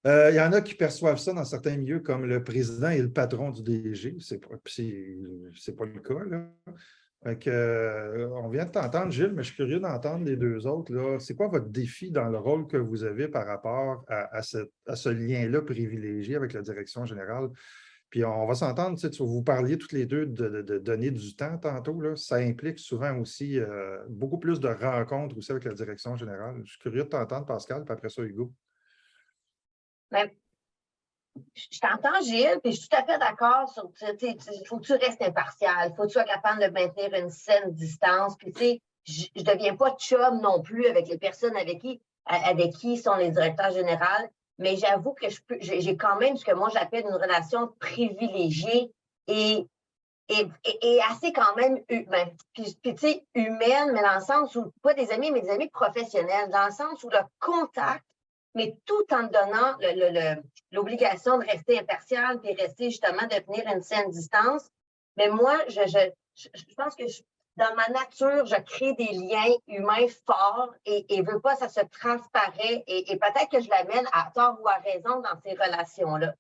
Il y en a qui perçoivent ça dans certains milieux comme le président et le patron du DG. C'est pas le cas, là. On vient de t'entendre, Gilles, mais je suis curieux d'entendre les deux autres, là. C'est quoi votre défi dans le rôle que vous avez par rapport à ce lien-là privilégié avec la direction générale? Puis on va s'entendre, vous parliez toutes les deux de donner du temps tantôt. Là. Ça implique souvent aussi beaucoup plus de rencontres aussi avec la direction générale. Je suis curieux de t'entendre, Pascal, puis après ça, Hugo. Bien, je t'entends, Gilles, puis je suis tout à fait d'accord sur, il faut que tu restes impartial, il faut que tu sois capable de maintenir une saine distance. Puis, tu sais, je ne deviens pas chum non plus avec les personnes avec qui sont les directeurs généraux. Mais j'avoue que j'ai quand même ce que moi j'appelle une relation privilégiée et assez quand même humaine. Puis tu sais, humaine, mais dans le sens où, pas des amis, mais des amis professionnels, dans le sens où le contact, mais tout en donnant l'obligation de rester impartial puis rester justement de tenir une saine distance, Mais moi, je pense que dans ma nature, je crée des liens humains forts et veux pas, ça se transparaît et peut-être que je l'amène à tort ou à raison dans ces relations-là.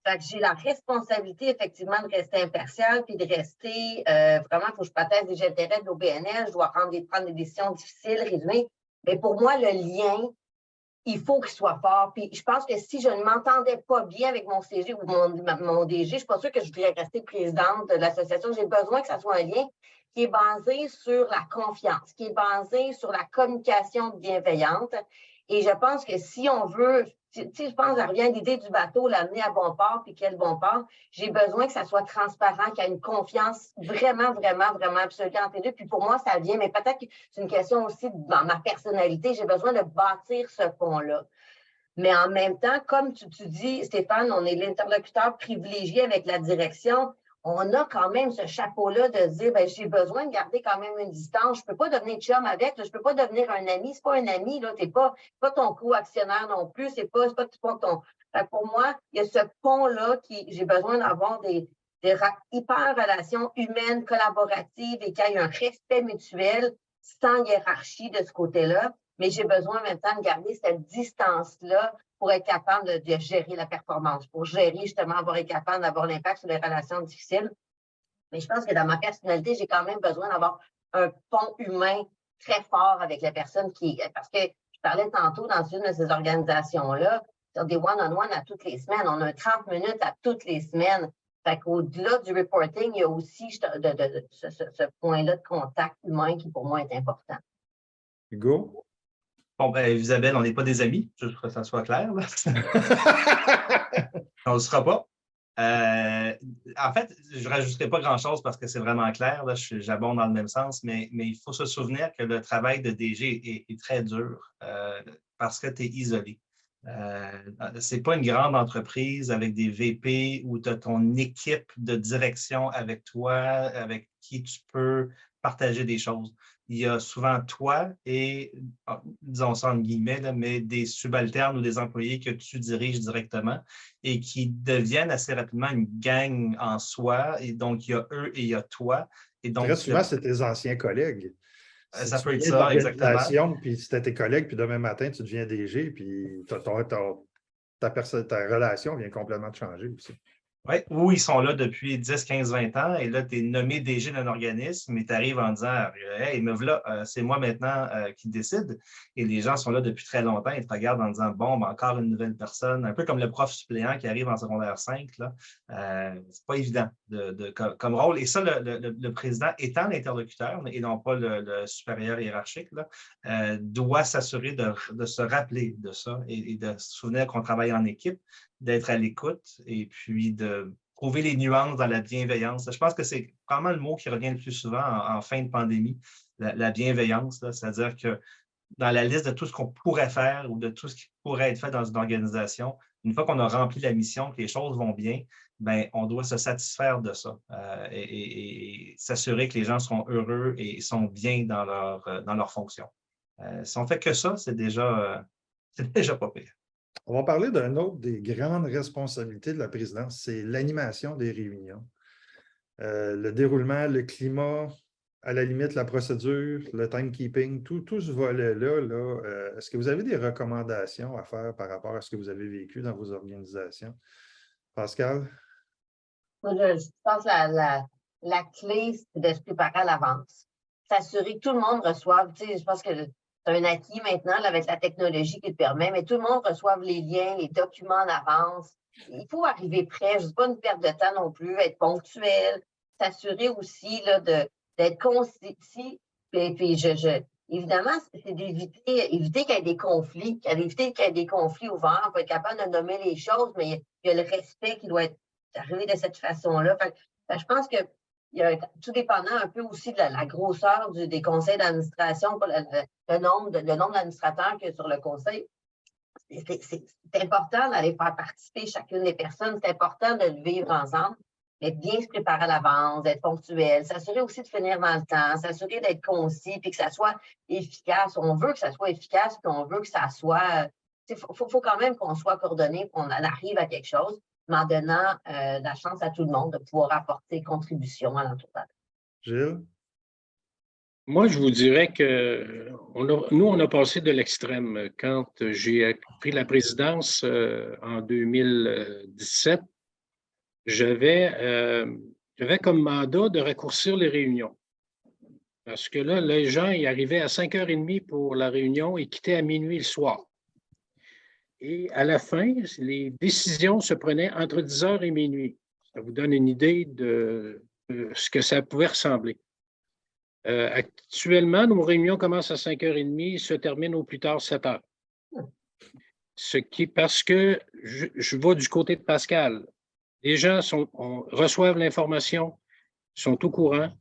Fait que j'ai la responsabilité, effectivement, de rester impartiale puis de rester, vraiment, il faut que je protège les intérêts de l'OBNL, je dois prendre des décisions difficiles, résumées. Mais pour moi, le lien, il faut qu'il soit fort. Puis je pense que si je ne m'entendais pas bien avec mon CG ou mon DG, je ne suis pas sûre que je voudrais rester présidente de l'association. J'ai besoin que ça soit un lien qui est basé sur la confiance, qui est basé sur la communication bienveillante. Et je pense que si on veut, tu sais, je pense, ça revient à l'idée du bateau, l'amener à bon port, puis quel bon port. J'ai besoin que ça soit transparent, qu'il y ait une confiance vraiment, vraiment, vraiment absolue entre les deux. Puis pour moi, ça vient, mais peut-être que c'est une question aussi dans ma personnalité. J'ai besoin de bâtir ce pont-là. Mais en même temps, comme tu dis, Stéphane, on est l'interlocuteur privilégié avec la direction. On a quand même ce chapeau-là de se dire, ben, j'ai besoin de garder quand même une distance. Je ne peux pas devenir chum avec, là, je ne peux pas devenir un ami. Ce n'est pas un ami, tu n'es pas ton co-actionnaire non plus. C'est pas ton. Pour moi, il y a ce pont-là j'ai besoin d'avoir des hyper relations humaines, collaboratives et qu'il y ait un respect mutuel sans hiérarchie de ce côté-là. Mais j'ai besoin en même temps de garder cette distance-là pour être capable de gérer la performance, pour gérer justement, être capable d'avoir l'impact sur les relations difficiles. Mais je pense que dans ma personnalité, j'ai quand même besoin d'avoir un pont humain très fort avec les personnes parce que je parlais tantôt dans une de ces organisations-là, sur des one-on-one à toutes les semaines. On a 30 minutes à toutes les semaines. Fait qu'au-delà du reporting, il y a aussi ce point-là de contact humain qui, pour moi, est important. Hugo? Bon, ben, Isabelle, on n'est pas des amis, juste pour que ça soit clair. On ne le sera pas. En fait, je ne rajouterai pas grand-chose parce que c'est vraiment clair. J'abonde dans le même sens, mais il faut se souvenir que le travail de DG est très dur parce que tu es isolé. Ce n'est pas une grande entreprise avec des VP où tu as ton équipe de direction avec toi, avec qui tu peux partager des choses. Il y a souvent toi et, disons ça en guillemets, là, mais des subalternes ou des employés que tu diriges directement et qui deviennent assez rapidement une gang en soi. Et donc, il y a eux et il y a toi. Et donc, très souvent, c'est tes anciens collègues. Si ça tu peut être viens ça, exactement. Puis c'était tes collègues, puis demain matin, tu deviens DG, puis ta relation vient complètement de changer aussi. Oui, ou ils sont là depuis 10, 15, 20 ans et là, tu es nommé DG d'un organisme et tu arrives en disant « Hey, me voilà, c'est moi maintenant qui décide. » Et les gens sont là depuis très longtemps et te regardent en disant « Bon, ben, encore une nouvelle personne. » Un peu comme le prof suppléant qui arrive en secondaire 5. C'est pas évident comme rôle. Et ça, le président étant l'interlocuteur et non pas le supérieur hiérarchique, doit s'assurer de se rappeler de ça et de se souvenir qu'on travaille en équipe, d'être à l'écoute et puis de trouver les nuances dans la bienveillance. Je pense que c'est vraiment le mot qui revient le plus souvent en fin de pandémie, la bienveillance, c'est-à-dire que dans la liste de tout ce qu'on pourrait faire ou de tout ce qui pourrait être fait dans une organisation, une fois qu'on a rempli la mission, que les choses vont bien, ben, on doit se satisfaire de ça et s'assurer que les gens sont heureux et sont bien dans leur fonction. Si on ne fait que ça, c'est déjà pas pire. On va parler d'une autre des grandes responsabilités de la présidence, c'est l'animation des réunions. Le déroulement, le climat, à la limite, la procédure, le timekeeping, tout ce volet-là, est-ce que vous avez des recommandations à faire par rapport à ce que vous avez vécu dans vos organisations? Pascal? Moi, je pense que la clé, c'est de se préparer à l'avance. S'assurer que tout le monde reçoive, tu sais, je pense que c'est un acquis maintenant là, avec la technologie qui le permet, mais tout le monde reçoive les liens, les documents en avance. Il faut arriver prêt, je ne dis pas une perte de temps non plus, être ponctuel, s'assurer aussi là, d'être concis. Puis évidemment, c'est d'éviter qu'il y ait des conflits, éviter qu'il y ait des conflits ouverts. On va être capable de nommer les choses, mais il y a le respect qui doit être arrivé de cette façon-là. Je pense que tout dépendant un peu aussi de la grosseur des conseils d'administration, le nombre d'administrateurs qu'il y a sur le conseil, c'est important d'aller faire participer chacune des personnes. C'est important de le vivre ensemble, mais bien se préparer à l'avance, d'être ponctuel, s'assurer aussi de finir dans le temps, s'assurer d'être concis, puis que ça soit efficace. On veut que ça soit efficace, puis on veut que ça soit... Il faut quand même qu'on soit coordonné, qu'on en arrive à quelque chose. mais en donnant la chance à tout le monde de pouvoir apporter contribution à l'entourage. Gilles? Moi, je vous dirais que nous, on a passé de l'extrême. Quand j'ai pris la présidence en 2017, j'avais comme mandat de raccourcir les réunions. Parce que là, les gens y arrivaient à 5h30 pour la réunion et quittaient à minuit le soir. Et à la fin, les décisions se prenaient entre 10h et minuit. Ça vous donne une idée de ce que ça pouvait ressembler. Actuellement, nos réunions commencent à 5h30 et se terminent au plus tard 7h. Parce que je vais du côté de Pascal. Les gens reçoivent l'information, sont au courant.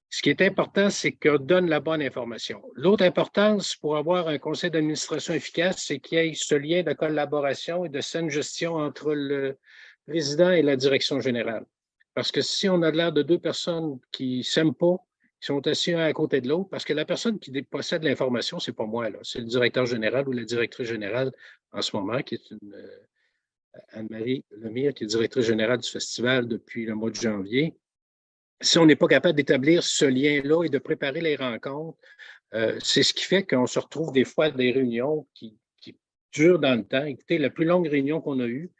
Ce qui est important, c'est qu'on donne la bonne information. L'autre importance pour avoir un conseil d'administration efficace, c'est qu'il y ait ce lien de collaboration et de saine gestion entre le président et la direction générale. Parce que si on a l'air de deux personnes qui ne s'aiment pas, qui sont assis un à côté de l'autre, parce que la personne qui possède l'information, ce n'est pas moi, c'est le directeur général ou la directrice générale en ce moment, qui est Anne-Marie Lemire, qui est directrice générale du festival depuis le mois de janvier. Si on n'est pas capable d'établir ce lien-là et de préparer les rencontres, c'est ce qui fait qu'on se retrouve des fois à des réunions qui durent dans le temps. Écoutez, la plus longue réunion qu'on a eue,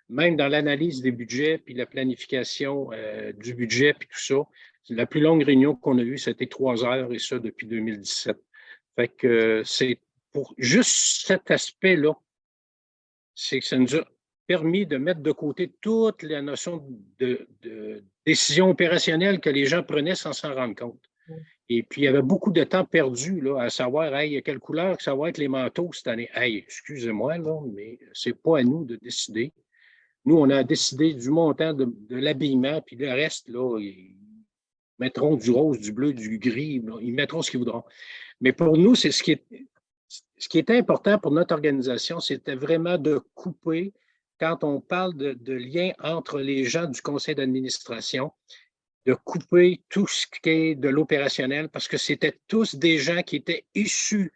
même dans l'analyse des budgets puis la planification du budget puis tout ça, la plus longue réunion qu'on a eue, c'était 3 heures et ça depuis 2017. Fait que c'est pour juste cet aspect-là, c'est que ça nous a permis de mettre de côté toute la notion de décision opérationnelle que les gens prenaient sans s'en rendre compte. Et puis, il y avait beaucoup de temps perdu là, à savoir, hey, quelle couleur ça va être les manteaux cette année. Hey, excusez-moi, là, mais c'est pas à nous de décider. Nous, on a décidé du montant de l'habillement, puis le reste, là, ils mettront du rose, du bleu, du gris, là, ils mettront ce qu'ils voudront. Mais pour nous, c'est ce qui est important pour notre organisation, c'était vraiment de couper, quand on parle de lien entre les gens du conseil d'administration, de couper tout ce qui est de l'opérationnel, parce que c'était tous des gens qui étaient issus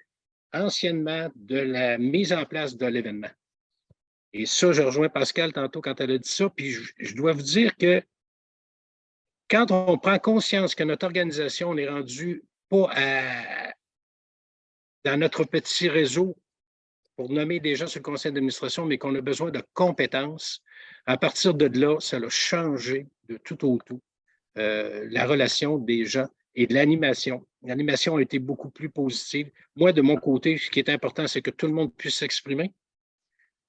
anciennement de la mise en place de l'événement. Et ça, je rejoins Pascal tantôt quand elle a dit ça, puis je dois vous dire que quand on prend conscience que notre organisation n'est rendue pas dans notre petit réseau pour nommer des gens sur le conseil d'administration, mais qu'on a besoin de compétences, à partir de là, ça a changé de tout au tout la relation des gens et de l'animation. L'animation a été beaucoup plus positive. Moi, de mon côté, ce qui est important, c'est que tout le monde puisse s'exprimer,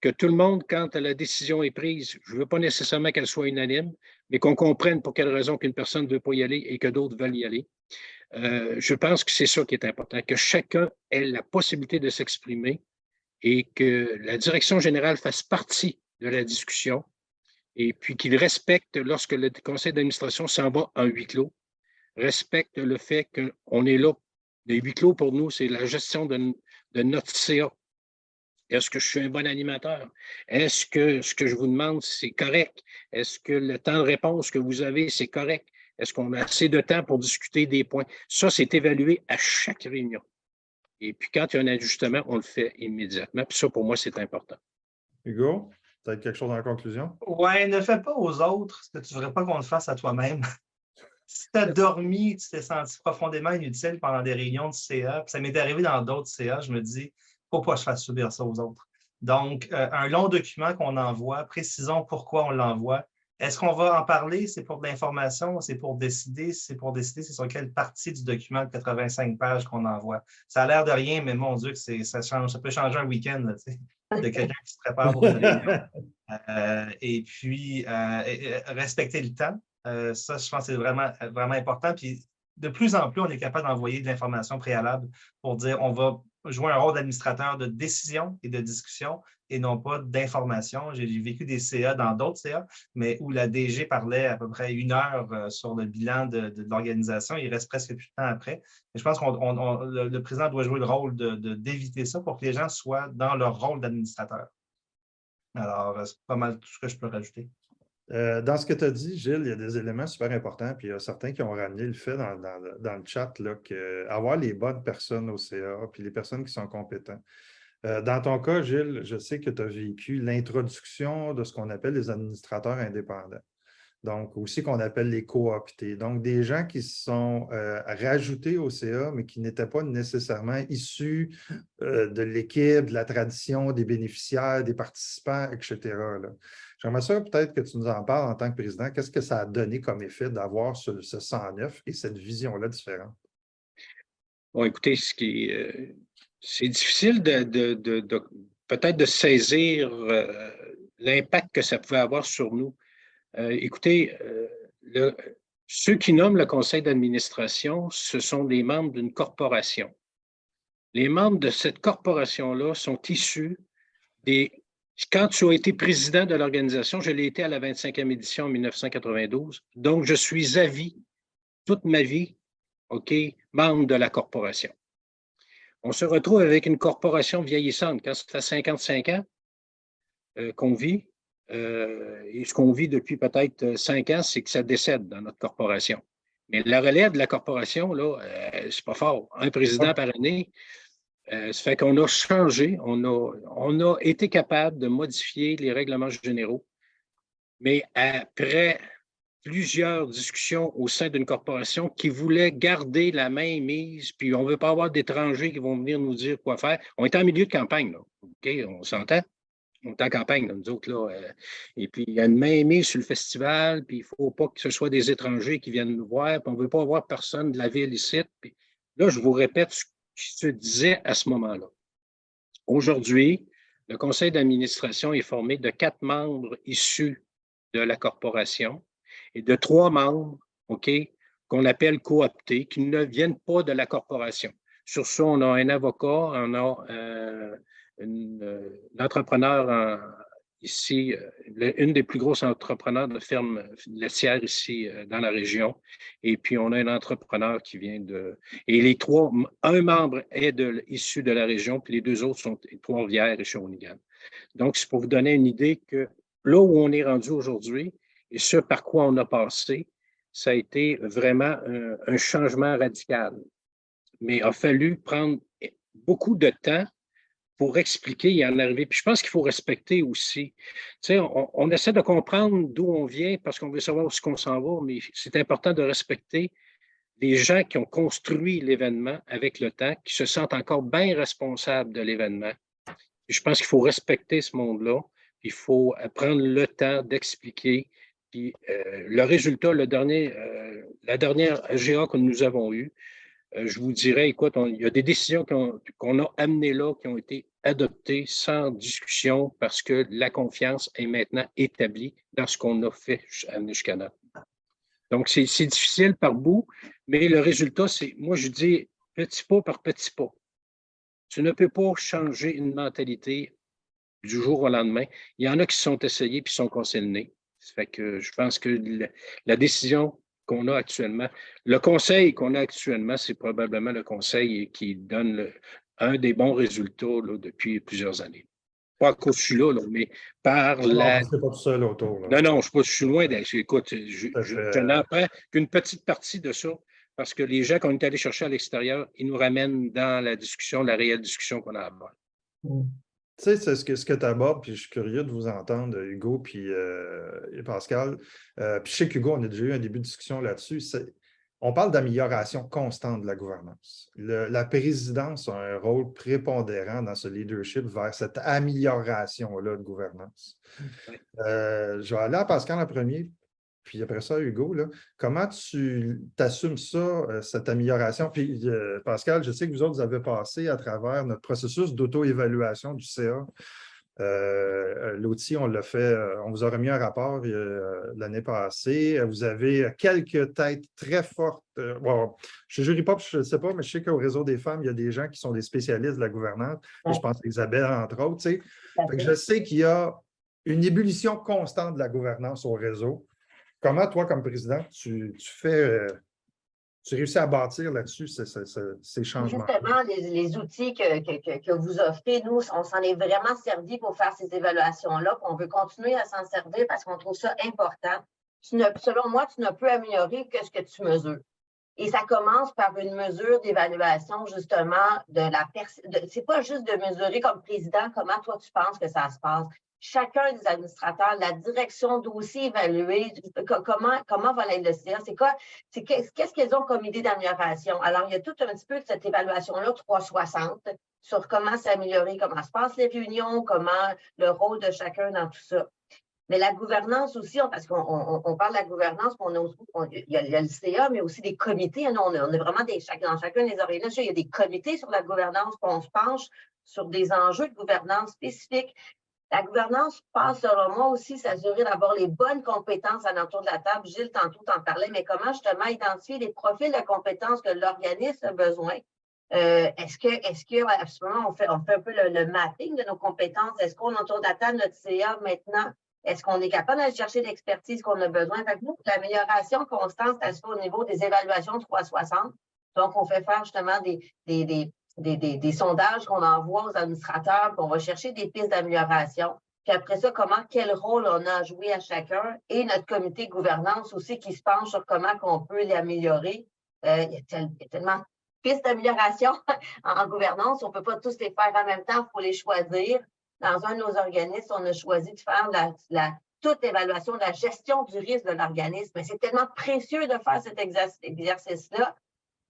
que tout le monde, quand la décision est prise, je ne veux pas nécessairement qu'elle soit unanime, mais qu'on comprenne pour quelle raison qu'une personne ne veut pas y aller et que d'autres veulent y aller. Je pense que c'est ça qui est important, que chacun ait la possibilité de s'exprimer et que la direction générale fasse partie de la discussion et puis qu'il respecte, lorsque le conseil d'administration s'en va en huis clos, respecte le fait qu'on est là. Le huis clos, pour nous, c'est la gestion de notre CA. Est-ce que je suis un bon animateur? Est-ce que ce que je vous demande, c'est correct? Est-ce que le temps de réponse que vous avez, c'est correct? Est-ce qu'on a assez de temps pour discuter des points? Ça, c'est évalué à chaque réunion. Et puis, quand il y a un ajustement, on le fait immédiatement. Puis ça, pour moi, c'est important. Hugo, peut-être quelque chose en conclusion? Oui, ne fais pas aux autres ce que tu ne voudrais pas qu'on le fasse à toi-même. Si tu as dormi, tu t'es senti profondément inutile pendant des réunions de CA, puis ça m'est arrivé dans d'autres CA, je me dis, faut pas que je fasse subir ça aux autres. Donc, un long document qu'on envoie, précisons pourquoi on l'envoie. Est-ce qu'on va en parler? C'est pour de l'information? C'est pour décider? C'est pour décider c'est sur quelle partie du document de 85 pages qu'on envoie. Ça a l'air de rien, mais mon Dieu, ça peut changer un week-end là, de quelqu'un qui se prépare pour une réunion. Et puis, respecter le temps. Ça, je pense que c'est vraiment, vraiment important. Puis, de plus en plus, on est capable d'envoyer de l'information préalable pour dire on va jouer un rôle d'administrateur de décision et de discussion et non pas d'information. J'ai vécu des CA dans d'autres CA, mais où la DG parlait à peu près 1 heure sur le bilan de l'organisation. Il reste presque plus de temps après. Et je pense que le président doit jouer le rôle d'éviter ça pour que les gens soient dans leur rôle d'administrateur. Alors, c'est pas mal tout ce que je peux rajouter. Dans ce que tu as dit, Gilles, il y a des éléments super importants, puis il y a certains qui ont ramené le fait dans le chat, là, avoir les bonnes personnes au CA, puis les personnes qui sont compétentes. Dans ton cas, Gilles, je sais que tu as vécu l'introduction de ce qu'on appelle les administrateurs indépendants. Donc, aussi qu'on appelle les cooptés. Donc, des gens qui se sont rajoutés au CA, mais qui n'étaient pas nécessairement issus de l'équipe, de la tradition, des bénéficiaires, des participants, etc. là. J'aimerais ça peut-être que tu nous en parles en tant que président. Qu'est-ce que ça a donné comme effet d'avoir ce 109 et cette vision-là différente? Bon, écoutez, c'est difficile peut-être de saisir l'impact que ça pouvait avoir sur nous. Écoutez, ceux qui nomment le conseil d'administration, ce sont des membres d'une corporation. Les membres de cette corporation-là sont issus des... Quand tu as été président de l'organisation, je l'ai été à la 25e édition en 1992, donc je suis à vie, toute ma vie, OK, membre de la corporation. On se retrouve avec une corporation vieillissante. Quand ça fait 55 ans qu'on vit, et ce qu'on vit depuis peut-être 5 ans, c'est que ça décède dans notre corporation. Mais la relève de la corporation, là, c'est pas fort. Un président par année, ça fait qu'on a changé, on a été capable de modifier les règlements généraux. Mais après plusieurs discussions au sein d'une corporation qui voulait garder la main mise, puis on ne veut pas avoir d'étrangers qui vont venir nous dire quoi faire. On est en milieu de campagne, là. OK, on s'entend? On est en campagne, là, nous autres, là. Et puis, il y a une main mise sur le festival, puis il ne faut pas que ce soit des étrangers qui viennent nous voir, puis on ne veut pas avoir personne de la ville ici. Puis là, je vous répète ce qui se disait à ce moment-là. Aujourd'hui, le conseil d'administration est formé de 4 membres issus de la corporation et de 3 membres, OK, qu'on appelle cooptés, qui ne viennent pas de la corporation. Sur ça, on a un avocat, on a un entrepreneur ici, une des plus grosses entrepreneurs de fermes laitières ici dans la région. Et puis, on a un entrepreneur qui vient de... Et les 3, un membre est issu de la région, puis les 2 autres sont Trois-Rivières et Shawinigan. Donc, c'est pour vous donner une idée que là où on est rendu aujourd'hui, et ce par quoi on a passé, ça a été vraiment un changement radical. Mais il a fallu prendre beaucoup de temps pour expliquer et en arriver. Puis je pense qu'il faut respecter aussi. Tu sais, on essaie de comprendre d'où on vient parce qu'on veut savoir où on s'en va, mais c'est important de respecter les gens qui ont construit l'événement avec le temps, qui se sentent encore bien responsables de l'événement. Et je pense qu'il faut respecter ce monde-là. Il faut prendre le temps d'expliquer. Puis le résultat, la dernière GA que nous avons eue, je vous dirais, écoute, il y a des décisions qu'on a amenées là, qui ont été adoptées sans discussion parce que la confiance est maintenant établie dans ce qu'on a fait amener jusqu'à là. Donc, c'est difficile par bout, mais le résultat, c'est, moi, je dis petit pas par petit pas. Tu ne peux pas changer une mentalité du jour au lendemain. Il y en a qui se sont essayés puis sont cassés le nez. Ça fait que je pense que la décision qu'on a actuellement, le conseil qu'on a actuellement, c'est probablement le conseil qui donne un des bons résultats là, depuis plusieurs années. Pas à cause je suis là, mais par la... Non, c'est pas tout seul autour. Là. Non, je suis loin d'être. Écoute, je n'en prends qu'une petite partie de ça parce que les gens qu'on est allés chercher à l'extérieur, ils nous ramènent dans la discussion, la réelle discussion qu'on a à bord. Tu sais, c'est ce que tu abordes, puis je suis curieux de vous entendre, Hugo puis et Pascal. Puis je sais qu'Hugo, on a déjà eu un début de discussion là-dessus. On parle d'amélioration constante de la gouvernance. La présidence a un rôle prépondérant dans ce leadership vers cette amélioration-là de gouvernance. Je vais aller à Pascal en premier, puis après ça, Hugo. Là, comment tu t'assumes ça, cette amélioration? Puis Pascal, je sais que vous autres, vous avez passé à travers notre processus d'auto-évaluation du CA. L'outil, on l'a fait, on vous a remis un rapport l'année passée. Vous avez quelques têtes très fortes. Bon, je ne jurie pas, je ne sais pas, mais je sais qu'au Réseau des femmes, il y a des gens qui sont des spécialistes de la gouvernance. Ouais. Je pense à Isabelle, entre autres. Tu sais. Fait que je sais qu'il y a une ébullition constante de la gouvernance au réseau. Comment, toi, comme président, tu réussis à bâtir là-dessus ces changements? Justement, les outils que vous offrez, nous, on s'en est vraiment servi pour faire ces évaluations-là. On veut continuer à s'en servir parce qu'on trouve ça important. Selon moi, tu ne peux améliorer que ce que tu mesures. Et ça commence par une mesure d'évaluation, justement, c'est pas juste de mesurer comme président comment toi tu penses que ça se passe. Chacun des administrateurs, la direction doit aussi évaluer comment va aller le CA. Qu'est-ce qu'ils ont comme idée d'amélioration? Alors, il y a tout un petit peu de cette évaluation-là 360 sur comment s'améliorer, comment se passent les réunions, comment le rôle de chacun dans tout ça. Mais la gouvernance aussi, parce qu'on parle de la gouvernance, il y a le CA, mais aussi des comités. On a vraiment dans chacun des organismes, il y a des comités sur la gouvernance, puis on se penche sur des enjeux de gouvernance spécifiques. La gouvernance passe, selon moi, aussi s'assurer d'avoir les bonnes compétences à l'entour de la table. Gilles, tantôt, t'en parlais, mais comment justement identifier les profils de compétences que l'organisme a besoin? Est-ce que à ce moment, on fait un peu le mapping de nos compétences? Est-ce qu'on autour de la table, notre CA maintenant, est-ce qu'on est capable d'aller chercher l'expertise qu'on a besoin? Fait que nous, l'amélioration constante, ça se fait au niveau des évaluations 360. Donc, on fait faire justement des sondages qu'on envoie aux administrateurs, puis on va chercher des pistes d'amélioration. Puis après ça, quel rôle on a à jouer à chacun, et notre comité de gouvernance aussi qui se penche sur comment on peut l'améliorer. Il y a tellement de pistes d'amélioration en gouvernance, on ne peut pas tous les faire en même temps, il faut les choisir. Dans un de nos organismes, on a choisi de faire toute évaluation de la gestion du risque de l'organisme. Mais c'est tellement précieux de faire cet exercice-là.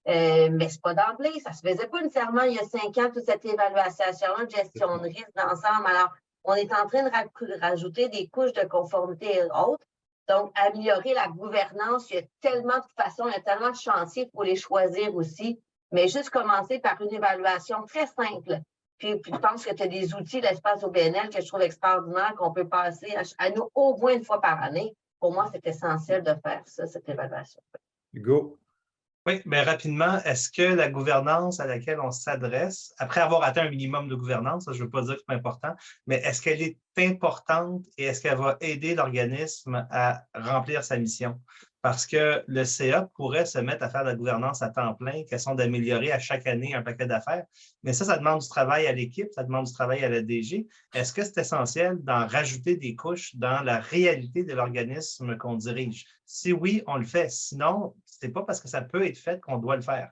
Mais ce n'est pas d'emblée, ça ne se faisait pas nécessairement il y a 5 ans, toute cette évaluation de gestion de risque d'ensemble. Alors, on est en train de rajouter des couches de conformité et autres. Donc, améliorer la gouvernance, il y a tellement de façons, il y a tellement de chantiers pour les choisir aussi. Mais juste commencer par une évaluation très simple. Puis je pense que tu as des outils, l'espace OBNL, que je trouve extraordinaire, qu'on peut passer à nous au moins une fois par année. Pour moi, c'est essentiel de faire ça, cette évaluation. Hugo. Oui, bien rapidement, est-ce que la gouvernance à laquelle on s'adresse, après avoir atteint un minimum de gouvernance, ça, je ne veux pas dire que ce n'est pas important, mais est-ce qu'elle est importante et est-ce qu'elle va aider l'organisme à remplir sa mission? Parce que le CA pourrait se mettre à faire de la gouvernance à temps plein, question d'améliorer à chaque année un paquet d'affaires, mais ça demande du travail à l'équipe, ça demande du travail à la DG. Est-ce que c'est essentiel d'en rajouter des couches dans la réalité de l'organisme qu'on dirige? Si oui, on le fait. Sinon, ce n'est pas parce que ça peut être fait qu'on doit le faire.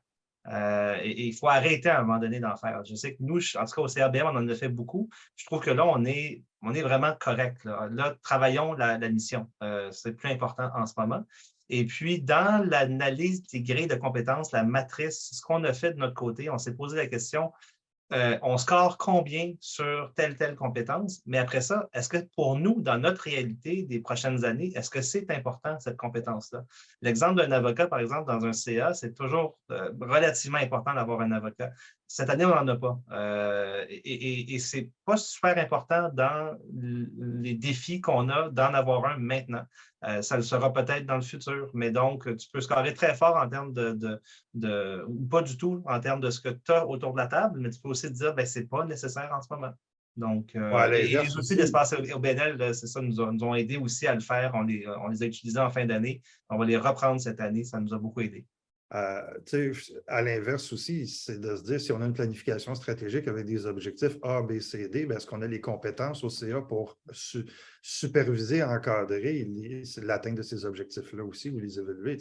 Et il faut arrêter à un moment donné d'en faire. Je sais que nous, en tout cas au CABM, on en a fait beaucoup. Je trouve que là, on est vraiment correct. Là travaillons la mission. C'est plus important en ce moment. Et puis, dans l'analyse des grilles de compétences, la matrice, ce qu'on a fait de notre côté, on s'est posé la question, on score combien sur telle compétence, mais après ça, est-ce que pour nous, dans notre réalité des prochaines années, est-ce que c'est important, cette compétence-là? L'exemple d'un avocat, par exemple, dans un CA, c'est toujours relativement important d'avoir un avocat. Cette année, on n'en a pas. Et ce n'est pas super important dans les défis qu'on a d'en avoir un maintenant. Ça le sera peut-être dans le futur, mais donc, tu peux scorer très fort en termes ou pas du tout en termes de ce que tu as autour de la table, mais tu peux aussi te dire, ce n'est pas nécessaire en ce moment. Donc, et les outils d'espace OBNL, c'est ça, nous ont aidé aussi à le faire. On les a utilisés en fin d'année. On va les reprendre cette année. Ça nous a beaucoup aidé. À l'inverse aussi, c'est de se dire, si on a une planification stratégique avec des objectifs A, B, C, D, est-ce qu'on a les compétences au CA pour superviser, encadrer l'atteinte de ces objectifs-là aussi, ou les évaluer?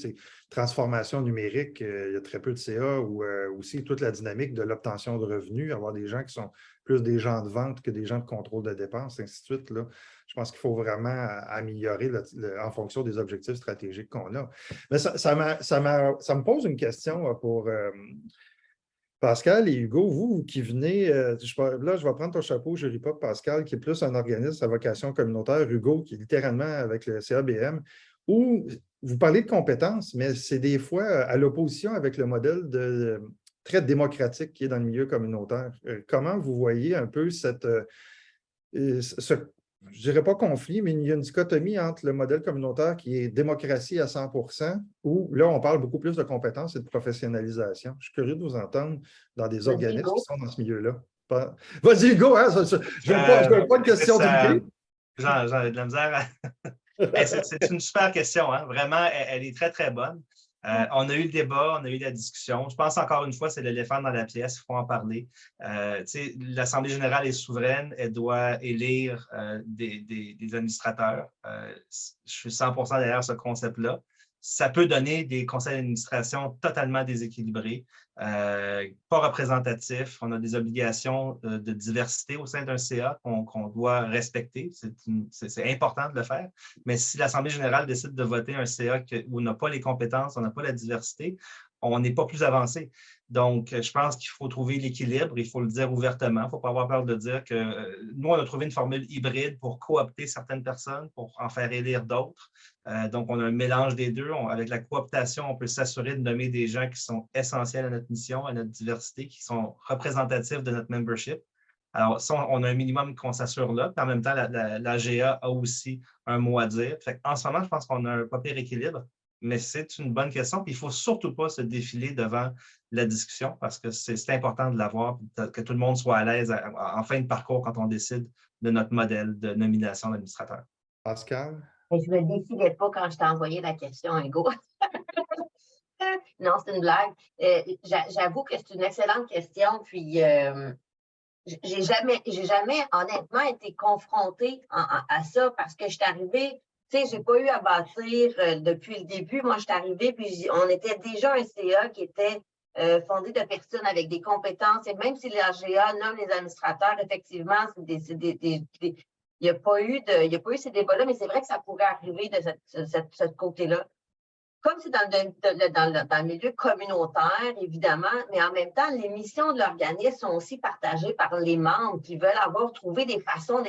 Transformation numérique, il y a très peu de CA, ou aussi toute la dynamique de l'obtention de revenus, avoir des gens qui sont plus des gens de vente que des gens de contrôle de dépenses, ainsi de suite. Là. Je pense qu'il faut vraiment améliorer en fonction des objectifs stratégiques qu'on a. Mais ça me pose une question pour Pascal et Hugo, vous qui venez, là, je vais prendre ton chapeau, je ne ris pas, Pascal, qui est plus un organisme à vocation communautaire, Hugo, qui est littéralement avec le CABM, où vous parlez de compétences, mais c'est des fois à l'opposition avec le modèle très démocratique qui est dans le milieu communautaire. Comment vous voyez un peu je ne dirais pas conflit, mais il y a une dichotomie entre le modèle communautaire qui est démocratie à 100%, où là, on parle beaucoup plus de compétences et de professionnalisation. Je suis curieux de vous entendre dans des organismes qui sont dans ce milieu-là. Vas-y, Hugo, hein, je ne veux pas une question de J'ai de la misère. C'est une super question. Hein? Vraiment, elle est très, très bonne. On a eu le débat, on a eu la discussion. Je pense encore une fois, c'est l'éléphant dans la pièce, il faut en parler. L'Assemblée générale est souveraine, elle doit élire des administrateurs. Je suis 100% derrière ce concept-là. ça peut donner des conseils d'administration totalement déséquilibrés, pas représentatifs. On a des obligations de diversité au sein d'un CA qu'on doit respecter. C'est important de le faire. Mais si l'Assemblée générale décide de voter un CA où on n'a pas les compétences, on n'a pas la diversité, on n'est pas plus avancé. Donc, je pense qu'il faut trouver l'équilibre, il faut le dire ouvertement. Il ne faut pas avoir peur de dire que nous, on a trouvé une formule hybride pour coopter certaines personnes, pour en faire élire d'autres. Donc, on a un mélange des deux. Avec la cooptation, on peut s'assurer de nommer des gens qui sont essentiels à notre mission, à notre diversité, qui sont représentatifs de notre membership. Alors, ça, on a un minimum qu'on s'assure là. Puis en même temps, la GA a aussi un mot à dire. En ce moment, je pense qu'on a un pas pire équilibre. Mais c'est une bonne question. Puis il ne faut surtout pas se défiler devant la discussion parce que c'est important de l'avoir, que tout le monde soit à l'aise en fin de parcours quand on décide de notre modèle de nomination d'administrateur. Pascal? Et je ne me défilais pas quand je t'ai envoyé la question, Hugo. Non, c'est une blague. J'avoue que c'est une excellente question. Puis, j'ai jamais honnêtement été confrontée à ça parce que je suis arrivée. Tu sais, je n'ai pas eu à bâtir depuis le début. Moi, je suis arrivée, puis on était déjà un CA qui était fondé de personnes avec des compétences. Et même si l'AGA nomme les administrateurs, effectivement, il n'y a pas eu ces débats-là, mais c'est vrai que ça pourrait arriver de ce côté-là. Comme c'est dans le milieu communautaire, évidemment, mais en même temps, les missions de l'organisme sont aussi partagées par les membres qui veulent avoir trouvé des façons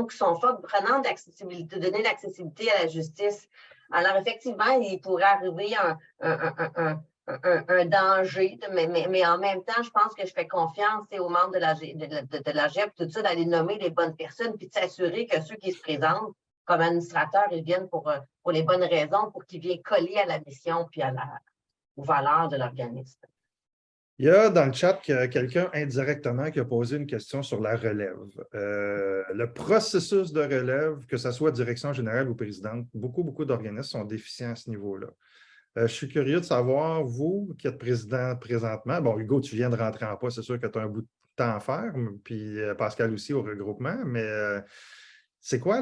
qui sont fortes, prenantes d'accessibilité, donner l'accessibilité à la justice. Alors, effectivement, il pourrait arriver un danger, mais en même temps, je pense que je fais confiance aux membres de la GEP, tout ça, d'aller nommer les bonnes personnes, puis de s'assurer que ceux qui se présentent comme administrateurs, ils viennent pour les bonnes raisons, pour qu'ils viennent coller à la mission puis aux valeurs de l'organisme. Il y a dans le chat quelqu'un indirectement qui a posé une question sur la relève. Le processus de relève, que ce soit direction générale ou présidente, beaucoup d'organismes sont déficients à ce niveau-là. Je suis curieux de savoir, vous qui êtes président présentement, bon, Hugo, tu viens de rentrer en poste, c'est sûr que tu as un bout de temps à faire, puis Pascal aussi au regroupement, mais c'est quoi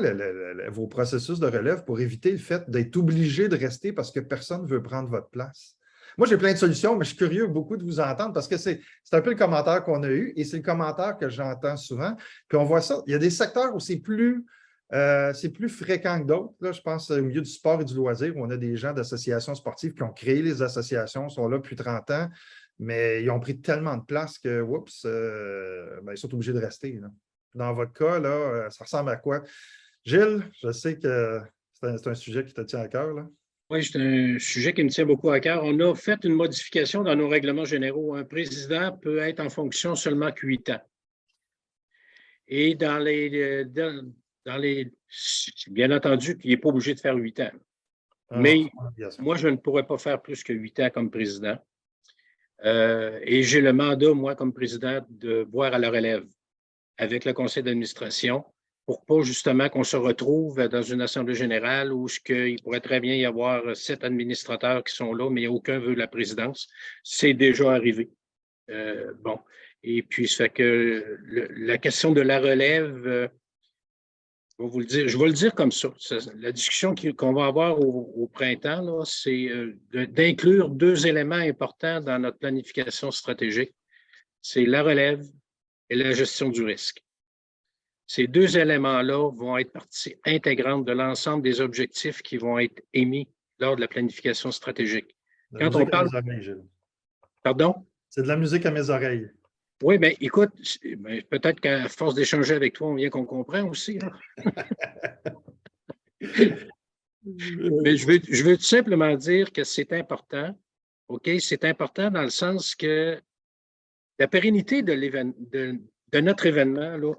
vos processus de relève pour éviter le fait d'être obligé de rester parce que personne ne veut prendre votre place? Moi, j'ai plein de solutions, mais je suis curieux beaucoup de vous entendre parce que c'est un peu le commentaire qu'on a eu et c'est le commentaire que j'entends souvent. Puis on voit ça, il y a des secteurs où c'est plus fréquent que d'autres. Je pense au milieu du sport et du loisir où on a des gens d'associations sportives qui ont créé les associations, sont là depuis 30 ans, mais ils ont pris tellement de place que, oups, ils sont obligés de rester. Là. Dans votre cas, là, ça ressemble à quoi? Gilles, je sais que c'est un sujet qui te tient à cœur. Là. Oui, c'est un sujet qui me tient beaucoup à cœur. On a fait une modification dans nos règlements généraux. Un président peut être en fonction seulement que 8 ans. Et bien entendu qu'il n'est pas obligé de faire 8 ans. Mais moi, je ne pourrais pas faire plus que 8 ans comme président. Et j'ai le mandat, moi, comme président, de voir à la relève avec le conseil d'administration pour pas justement qu'on se retrouve dans une assemblée générale où il pourrait très bien y avoir 7 administrateurs qui sont là, mais aucun veut la présidence. C'est déjà arrivé. Bon. Et puis, ça fait que la question de la relève, je vais le dire comme ça. La discussion qu'on va avoir au printemps, c'est d'inclure 2 éléments importants dans notre planification stratégique. C'est la relève et la gestion du risque. Ces 2 éléments-là vont être partie intégrante de l'ensemble des objectifs qui vont être émis lors de la planification stratégique. Quand on parle... Oreilles, Pardon? C'est de la musique à mes oreilles. Oui, bien, écoute, peut-être qu'à force d'échanger avec toi, on vient qu'on comprend aussi. Mais je veux tout simplement dire que c'est important. OK? C'est important dans le sens que la pérennité de notre événement là,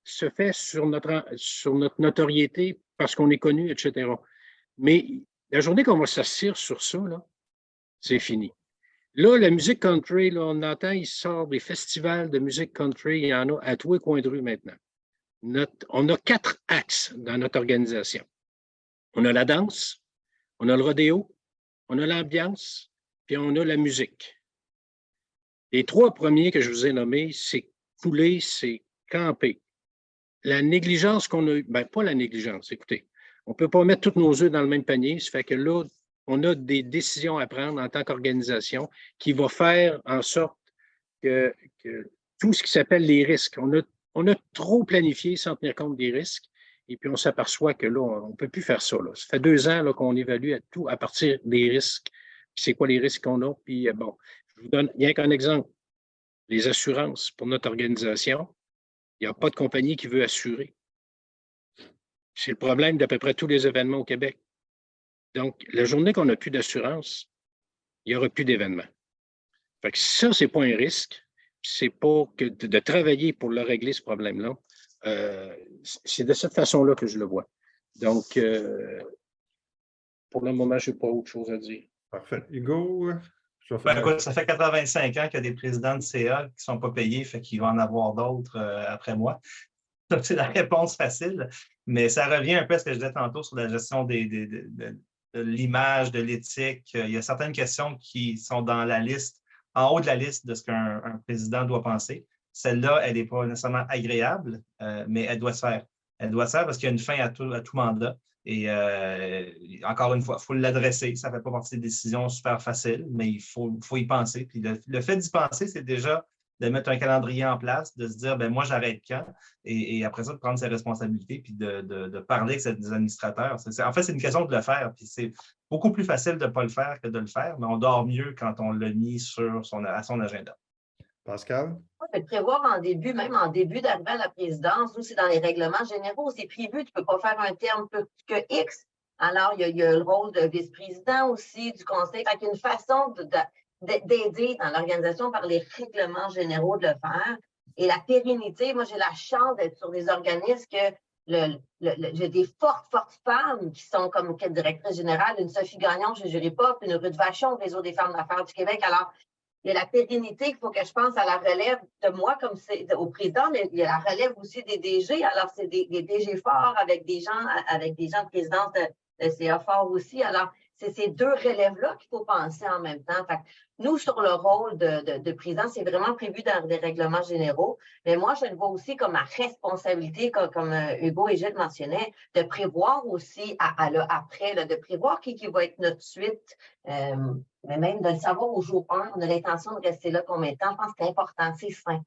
se fait sur notre notoriété parce qu'on est connu, etc. Mais la journée qu'on va s'assire sur ça, c'est fini. Là, la musique country, là, on entend, il sort des festivals de musique country, il y en a à tous les coins de rue maintenant. On a 4 axes dans notre organisation. On a la danse, on a le rodéo, on a l'ambiance, puis on a la musique. Les 3 premiers que je vous ai nommés, c'est couler, c'est camper. La négligence qu'on a eue, pas la négligence, écoutez, on ne peut pas mettre tous nos œufs dans le même panier, ça fait que là, on a des décisions à prendre en tant qu'organisation qui vont faire en sorte que tout ce qui s'appelle les risques, on a trop planifié sans tenir compte des risques. Et puis, on s'aperçoit que là, on ne peut plus faire ça. Là. Ça fait 2 ans là, qu'on évalue tout à partir des risques. Puis c'est quoi les risques qu'on a? Puis, bon, je vous donne rien qu'un exemple. Les assurances pour notre organisation, il n'y a pas de compagnie qui veut assurer. C'est le problème d'à peu près tous les événements au Québec. Donc, la journée qu'on n'a plus d'assurance, il n'y aura plus d'événements. Fait que ça, ce n'est pas un risque. C'est pas que de travailler pour le régler, ce problème-là. C'est de cette façon-là que je le vois. Donc, pour le moment, je n'ai pas autre chose à dire. Parfait. Hugo? Écoute, ça fait 85 ans qu'il y a des présidents de CA qui ne sont pas payés, fait qu'il va en avoir d'autres après moi. C'est la réponse facile, mais ça revient un peu à ce que je disais tantôt sur la gestion de l'image, de l'éthique. Il y a certaines questions qui sont dans la liste, en haut de la liste de ce qu'un président doit penser. Celle-là, elle n'est pas nécessairement agréable, mais elle doit se faire. Elle doit se faire parce qu'il y a une fin à tout mandat. Et encore une fois, il faut l'adresser. Ça ne fait pas partie des décisions super faciles, mais il faut y penser. Puis le fait d'y penser, c'est déjà de mettre un calendrier en place, de se dire, ben moi, j'arrête quand? Et après ça, de prendre ses responsabilités, puis de parler avec des administrateurs. En fait, c'est une question de le faire. Puis c'est beaucoup plus facile de ne pas le faire que de le faire, mais on dort mieux quand on l'a mis à son agenda. Pascal? De prévoir même en début d'arrivée à la présidence, nous, c'est dans les règlements généraux, c'est prévu, tu ne peux pas faire un terme plus que X. Alors, il y a le rôle de vice-président aussi, du conseil. Fait qu'il y a une façon d'aider dans l'organisation par les règlements généraux de le faire. Et la pérennité, moi, j'ai la chance d'être sur des organismes que j'ai des fortes femmes qui sont comme directrice générale, une Sophie Gagnon chez Juripop, une Ruth Vachon, Réseau des femmes d'affaires du Québec. Alors, il y a la pérennité qu'il faut que je pense à la relève de moi comme c'est au président, mais il y a la relève aussi des DG. Alors, c'est des DG forts avec des gens de présidence de CA forts aussi. Alors, c'est ces deux relèves-là qu'il faut penser en même temps. Fait que nous, sur le rôle de président, c'est vraiment prévu dans des règlements généraux. Mais moi, je le vois aussi comme ma responsabilité, comme Hugo et Gilles mentionnaient, de prévoir aussi après, de prévoir qui va être notre suite. Mais même de le savoir au jour 1, on a l'intention de rester là combien de temps. Je pense que c'est important, c'est sain.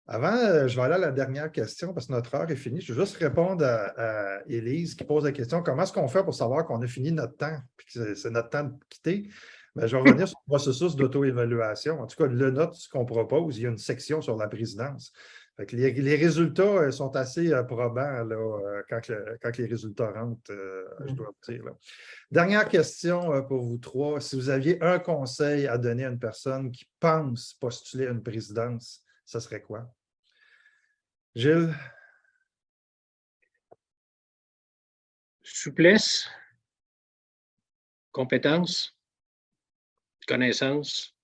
Avant, je vais aller à la dernière question parce que notre heure est finie. Je vais juste répondre à Élise qui pose la question, comment est-ce qu'on fait pour savoir qu'on a fini notre temps et que c'est notre temps de quitter? Bien, je vais revenir sur le processus d'auto-évaluation. En tout cas, le note, ce qu'on propose, il y a une section sur la présidence. Fait que les résultats sont assez probants là, quand les résultats rentrent, je dois vous dire. Là. Dernière question pour vous trois. Si vous aviez un conseil à donner à une personne qui pense postuler à une présidence, ça serait quoi? Gilles? Souplesse, compétence, connaissance,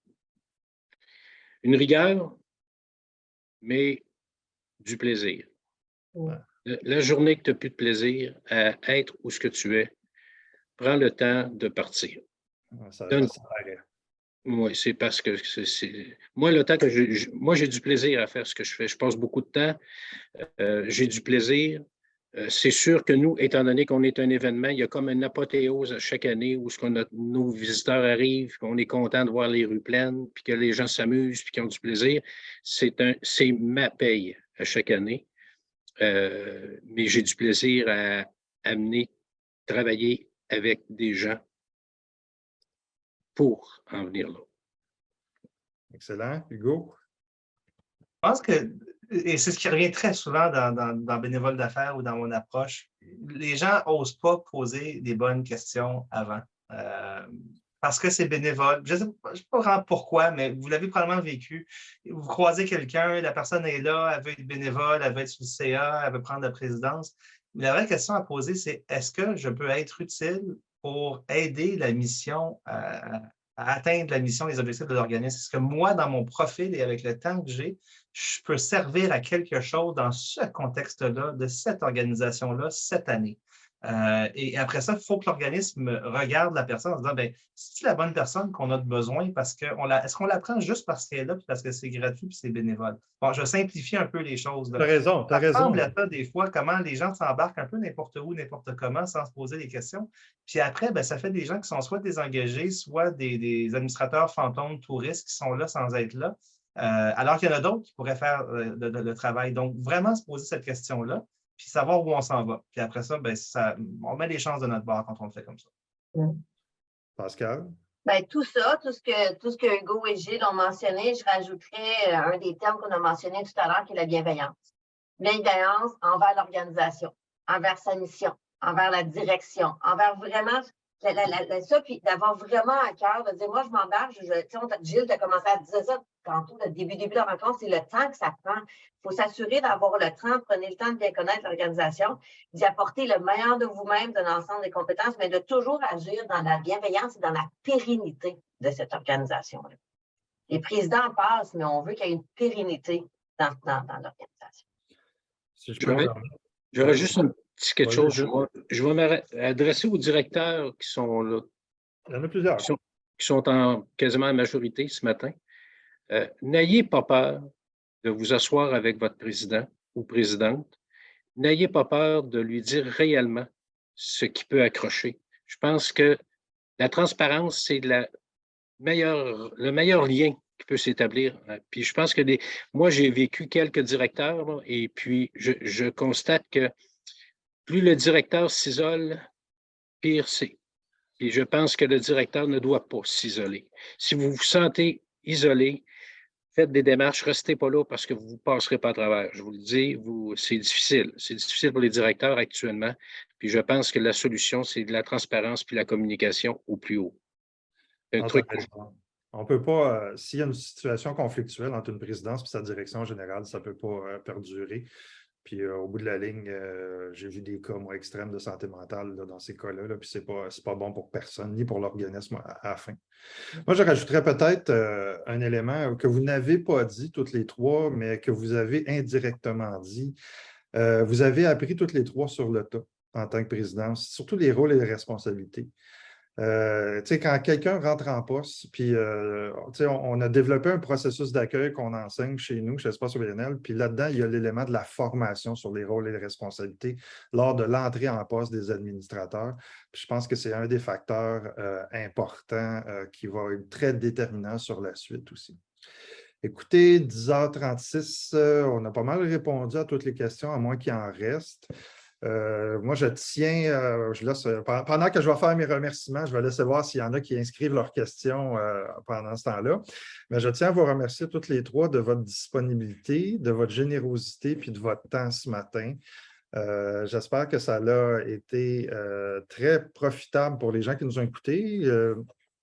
une rigueur, mais du plaisir. Ouais. La journée que tu n'as plus de plaisir à être où ce que tu es, prends le temps de partir. Ça paraît. Oui, c'est parce que moi, le temps que moi, j'ai du plaisir à faire ce que je fais. Je passe beaucoup de temps. J'ai du plaisir. C'est sûr que nous, étant donné qu'on est un événement, il y a comme une apothéose à chaque année où nos visiteurs arrivent, qu'on est content de voir les rues pleines, puis que les gens s'amusent, puis qu'ils ont du plaisir. C'est ma paye à chaque année. Mais j'ai du plaisir à amener, travailler avec des gens pour en venir là. Excellent. Hugo? Je pense que, et c'est ce qui revient très souvent dans Bénévole d'affaires ou dans mon approche, les gens n'osent pas poser des bonnes questions avant. Parce que c'est bénévole. Je ne sais pas vraiment pourquoi, mais vous l'avez probablement vécu. Vous croisez quelqu'un, la personne est là, elle veut être bénévole, elle veut être sous le CA, elle veut prendre la présidence. Mais la vraie question à poser, c'est est-ce que je peux être utile pour aider la mission à atteindre la mission, les objectifs de l'organisme? Est-ce que moi, dans mon profil et avec le temps que j'ai, je peux servir à quelque chose dans ce contexte-là, de cette organisation-là, cette année? Et après ça, il faut que l'organisme regarde la personne en se disant, ben, c'est-tu la bonne personne qu'on a de besoin parce est-ce qu'on la prend juste parce qu'elle est là puis parce que c'est gratuit puis c'est bénévole? Bon, je simplifie un peu les choses. Tu as raison, tu as Ça raison. ressemble à ça des fois, comment les gens s'embarquent un peu n'importe où, n'importe comment, sans se poser des questions. Puis après, ben, ça fait des gens qui sont soit désengagés, soit des administrateurs fantômes, touristes qui sont là sans être là. Alors qu'il y en a d'autres qui pourraient faire le travail. Donc, vraiment se poser cette question-là, puis savoir où on s'en va. Puis après ça, ben, on met les chances de notre bord quand on le fait comme ça. Pascal? Bien, tout ça, tout ce que Hugo et Gilles ont mentionné, je rajouterais un des termes qu'on a mentionné tout à l'heure, qui est la bienveillance. Bienveillance envers l'organisation, envers sa mission, envers la direction, envers vraiment ça, puis d'avoir vraiment à cœur de dire, moi, je m'embarque, Gilles, tu as commencé à dire ça tantôt, le début de la rencontre, c'est le temps que ça prend. Il faut s'assurer d'avoir le temps, prenez le temps de bien connaître l'organisation, d'y apporter le meilleur de vous-même, de l'ensemble des compétences, mais de toujours agir dans la bienveillance et dans la pérennité de cette organisation-là. Les présidents passent, mais on veut qu'il y ait une pérennité dans l'organisation. Si je peux J'aurais juste un petit quelque chose. Je vais m'adresser aux directeurs qui sont là. Il y en a plusieurs. Qui sont en quasiment en majorité ce matin. N'ayez pas peur de vous asseoir avec votre président ou présidente. N'ayez pas peur de lui dire réellement ce qui peut accrocher. Je pense que la transparence, c'est le meilleur lien qui peut s'établir. Puis je pense que moi, j'ai vécu quelques directeurs là, et puis je constate que plus le directeur s'isole, pire c'est. Et je pense que le directeur ne doit pas s'isoler. Si vous vous sentez isolé, faites des démarches, restez pas là parce que vous ne passerez pas à travers. Je vous le dis, c'est difficile. C'est difficile pour les directeurs actuellement. Puis je pense que la solution, c'est de la transparence puis la communication au plus haut. Un truc. On ne peut pas, s'il y a une situation conflictuelle entre une présidence et sa direction générale, ça ne peut pas perdurer. Puis au bout de la ligne, j'ai vu des cas, moi, extrêmes de santé mentale là, dans ces cas-là, là, puis c'est pas bon pour personne, ni pour l'organisme à la fin. Moi, je rajouterais peut-être un élément que vous n'avez pas dit toutes les trois, mais que vous avez indirectement dit. Vous avez appris toutes les trois sur le tas en tant que présidence, surtout les rôles et les responsabilités. Quand quelqu'un rentre en poste, puis on a développé un processus d'accueil qu'on enseigne chez nous, chez Espace OBNL, puis là-dedans, il y a l'élément de la formation sur les rôles et les responsabilités lors de l'entrée en poste des administrateurs. Puis je pense que c'est un des facteurs importants qui va être très déterminant sur la suite aussi. Écoutez, 10h36, on a pas mal répondu à toutes les questions, à moins qu'il en reste. Moi, je tiens, pendant que je vais faire mes remerciements, je vais laisser voir s'il y en a qui inscrivent leurs questions pendant ce temps-là. Mais je tiens à vous remercier toutes les trois de votre disponibilité, de votre générosité puis de votre temps ce matin. J'espère que ça a été très profitable pour les gens qui nous ont écoutés.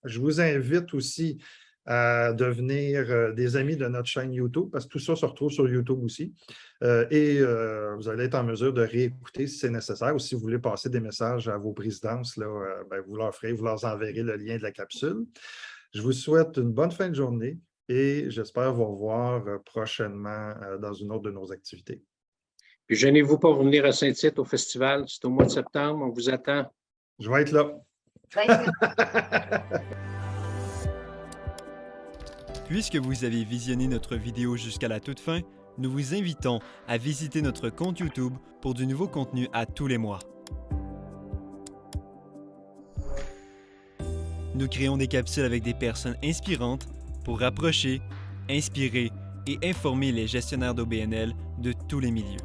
Je vous invite aussi à devenir des amis de notre chaîne YouTube, parce que tout ça se retrouve sur YouTube aussi. Vous allez être en mesure de réécouter si c'est nécessaire, ou si vous voulez passer des messages à vos présidences, là, vous leur enverrez le lien de la capsule. Je vous souhaite une bonne fin de journée et j'espère vous revoir prochainement dans une autre de nos activités. Puis gênez-vous pas pour venir à Saint-Tite au festival, c'est au mois de septembre, on vous attend. Je vais être là. Puisque vous avez visionné notre vidéo jusqu'à la toute fin, nous vous invitons à visiter notre compte YouTube pour du nouveau contenu à tous les mois. Nous créons des capsules avec des personnes inspirantes pour rapprocher, inspirer et informer les gestionnaires d'OBNL de tous les milieux.